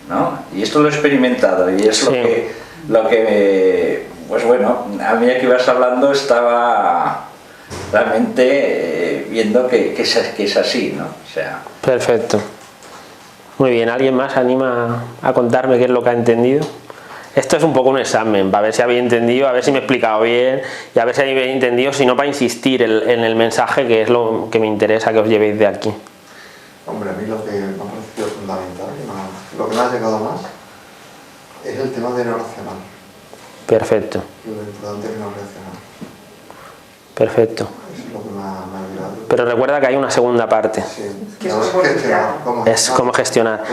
¿no? Y esto lo he experimentado y es Lo que, pues bueno, a medida que ibas hablando estaba realmente viendo que es así, ¿no? O sea... Perfecto. Muy bien, ¿alguien más se anima a contarme qué es lo que ha entendido? Esto es un poco un examen, para ver si habéis entendido, a ver si me he explicado bien y a ver si habéis entendido, si no para insistir en el mensaje, que es lo que me interesa que os llevéis de aquí. Hombre, a mí lo que me ha parecido fundamental, lo que me ha llegado más, es el tema de no racional. Perfecto. Lo importante es no racional. Perfecto. Eso es lo que me ha llegado. Pero recuerda que hay una segunda parte. Sí. Que es como gestionar. Es cómo gestionar.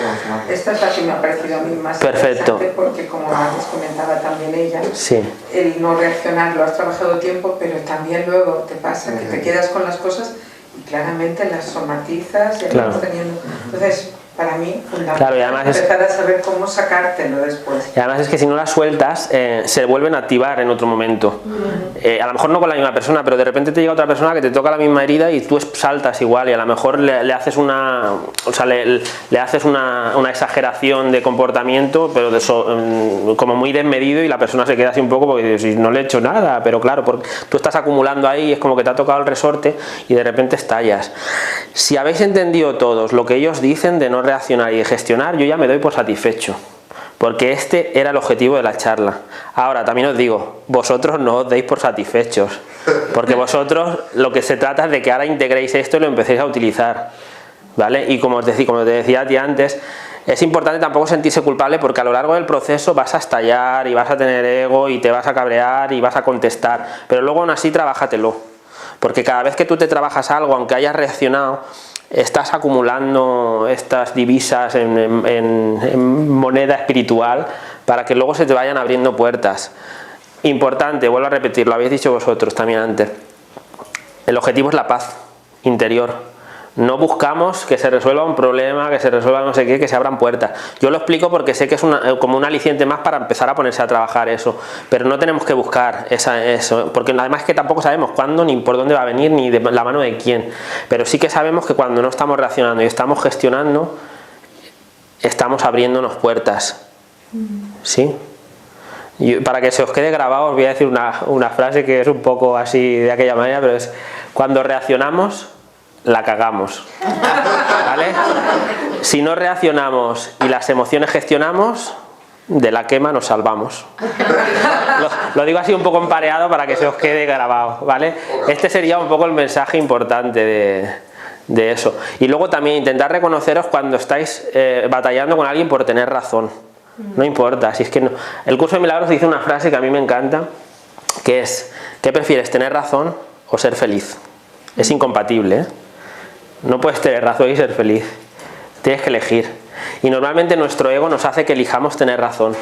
Esta es la que me ha parecido a mí más Perfecto. interesante, porque como antes comentaba también ella, Sí. el no reaccionar lo has trabajado tiempo, pero también luego te pasa que te quedas con las cosas y claramente las somatizas y Claro. vas teniendo. Entonces, para mí, fundamental, Claro, y además empezar a saber cómo sacártelo después. Y además es que si no las sueltas, se vuelven a activar en otro momento. A lo mejor no con la misma persona, pero de repente te llega otra persona que te toca la misma herida y tú saltas igual, y a lo mejor le haces una, o sea, le haces una exageración de comportamiento, pero como muy desmedido, y la persona se queda así un poco porque si no le he hecho nada, pero claro, porque tú estás acumulando ahí, es como que te ha tocado el resorte y de repente estallas. Si habéis entendido todos lo que ellos dicen de no reaccionar y de gestionar, yo ya me doy por satisfecho, porque este era el objetivo de la charla. Ahora también os digo, vosotros no os deis por satisfechos, porque vosotros lo que se trata es de que ahora integréis esto y lo empecéis a utilizar, ¿vale? Y como te decía a ti antes, es importante tampoco sentirse culpable, porque a lo largo del proceso vas a estallar y vas a tener ego y te vas a cabrear y vas a contestar, pero luego aún así trabájatelo, porque cada vez que tú te trabajas algo, aunque hayas reaccionado, estás acumulando estas divisas en moneda espiritual para que luego se te vayan abriendo puertas. Importante, vuelvo a repetir, lo habéis dicho vosotros también antes, el objetivo es la paz interior. No buscamos que se resuelva un problema, que se resuelva no sé qué, que se abran puertas. Yo lo explico porque sé que es como un aliciente más para empezar a ponerse a trabajar eso, pero no tenemos que buscar eso, porque además que tampoco sabemos cuándo ni por dónde va a venir ni de la mano de quién, pero sí que sabemos que cuando no estamos reaccionando y estamos gestionando, estamos abriéndonos puertas. ¿Sí? Y para que se os quede grabado os voy a decir una frase que es un poco así de aquella manera, pero es: cuando reaccionamos, la cagamos, ¿vale? Si no reaccionamos y las emociones gestionamos, de la quema nos salvamos. Lo digo así un poco empareado para que se os quede grabado, ¿vale? Este sería un poco el mensaje importante de eso. Y luego también intentar reconoceros cuando estáis batallando con alguien por tener razón. No importa, si es que no. El curso de milagros dice una frase que a mí me encanta, que es: ¿qué prefieres, tener razón o ser feliz? Es incompatible, ¿eh? No puedes tener razón y ser feliz, tienes que elegir, y normalmente nuestro ego nos hace que elijamos tener razón.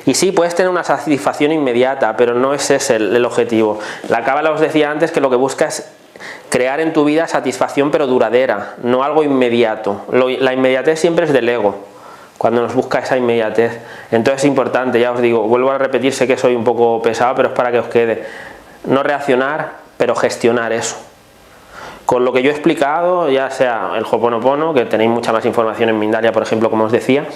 Y sí, puedes tener una satisfacción inmediata, pero no ese es el objetivo. La Cábala os decía antes que lo que busca es crear en tu vida satisfacción pero duradera, no algo inmediato. La inmediatez siempre es del ego, cuando nos busca esa inmediatez. Entonces es importante, ya os digo, vuelvo a repetir, sé que soy un poco pesado, pero es para que os quede. No reaccionar, pero gestionar eso. Con lo que yo he explicado, ya sea el Ho'oponopono, que tenéis mucha más información en Mindalia, por ejemplo, como os decía,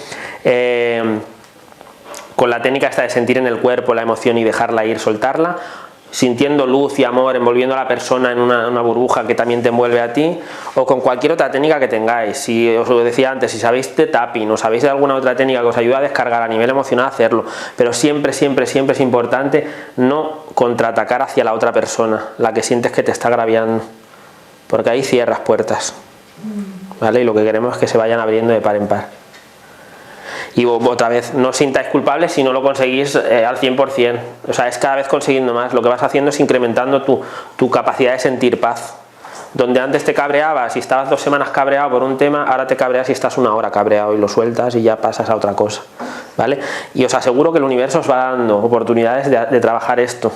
con la técnica esta de sentir en el cuerpo la emoción y dejarla ir, soltarla, sintiendo luz y amor, envolviendo a la persona en una burbuja que también te envuelve a ti, o con cualquier otra técnica que tengáis. Si os lo decía antes, si sabéis de tapping o sabéis de alguna otra técnica que os ayuda a descargar a nivel emocional, hacerlo, pero siempre, siempre, siempre es importante no contraatacar hacia la otra persona, la que sientes que te está agraviando, porque ahí cierras puertas, ¿vale? Y lo que queremos es que se vayan abriendo de par en par. Y otra vez, no os sintáis culpables si no lo conseguís al 100%, o sea, es cada vez consiguiendo más. Lo que vas haciendo es incrementando tu capacidad de sentir paz. Donde antes te cabreabas y estabas 2 semanas cabreado por un tema, ahora te cabreas y estás 1 hora cabreado y lo sueltas y ya pasas a otra cosa, ¿vale? Y os aseguro que el universo os va dando oportunidades de trabajar esto,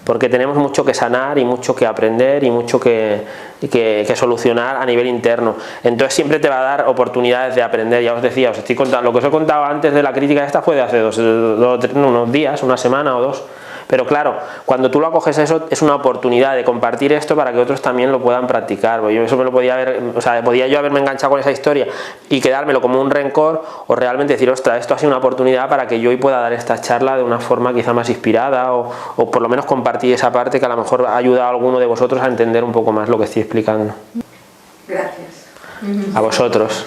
porque tenemos mucho que sanar y mucho que aprender y mucho que solucionar a nivel interno. Entonces siempre te va a dar oportunidades de aprender. Ya os decía, os estoy contando, lo que os he contado antes de la crítica esta fue de hace unos días, 1 semana o 2, Pero claro, cuando tú lo acoges a eso, es una oportunidad de compartir esto para que otros también lo puedan practicar. Yo eso me lo podía haber, o sea, podía yo haberme enganchado con esa historia y quedármelo como un rencor, o realmente decir, ostras, esto ha sido una oportunidad para que yo hoy pueda dar esta charla de una forma quizá más inspirada, o por lo menos compartir esa parte que a lo mejor ha ayudado a alguno de vosotros a entender un poco más lo que estoy explicando. Gracias. A vosotros.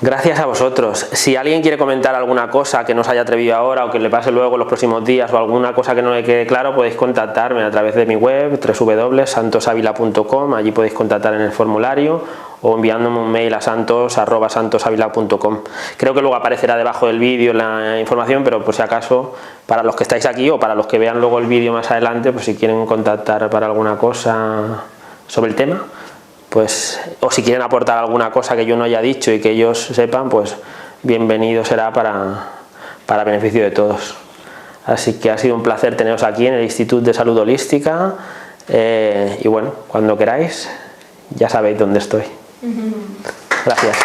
Gracias a vosotros. Si alguien quiere comentar alguna cosa que no se haya atrevido ahora o que le pase luego en los próximos días, o alguna cosa que no le quede claro, podéis contactarme a través de mi web www.santosavila.com. Allí podéis contactar en el formulario o enviándome un mail a santos@santosavila.com. Creo que luego aparecerá debajo del vídeo la información, pero por si acaso, para los que estáis aquí o para los que vean luego el vídeo más adelante, pues si quieren contactar para alguna cosa sobre el tema, pues, o si quieren aportar alguna cosa que yo no haya dicho y que ellos sepan, pues bienvenido será para beneficio de todos. Así que ha sido un placer teneros aquí en el Instituto de Salud Holística, y bueno, cuando queráis ya sabéis dónde estoy. Gracias.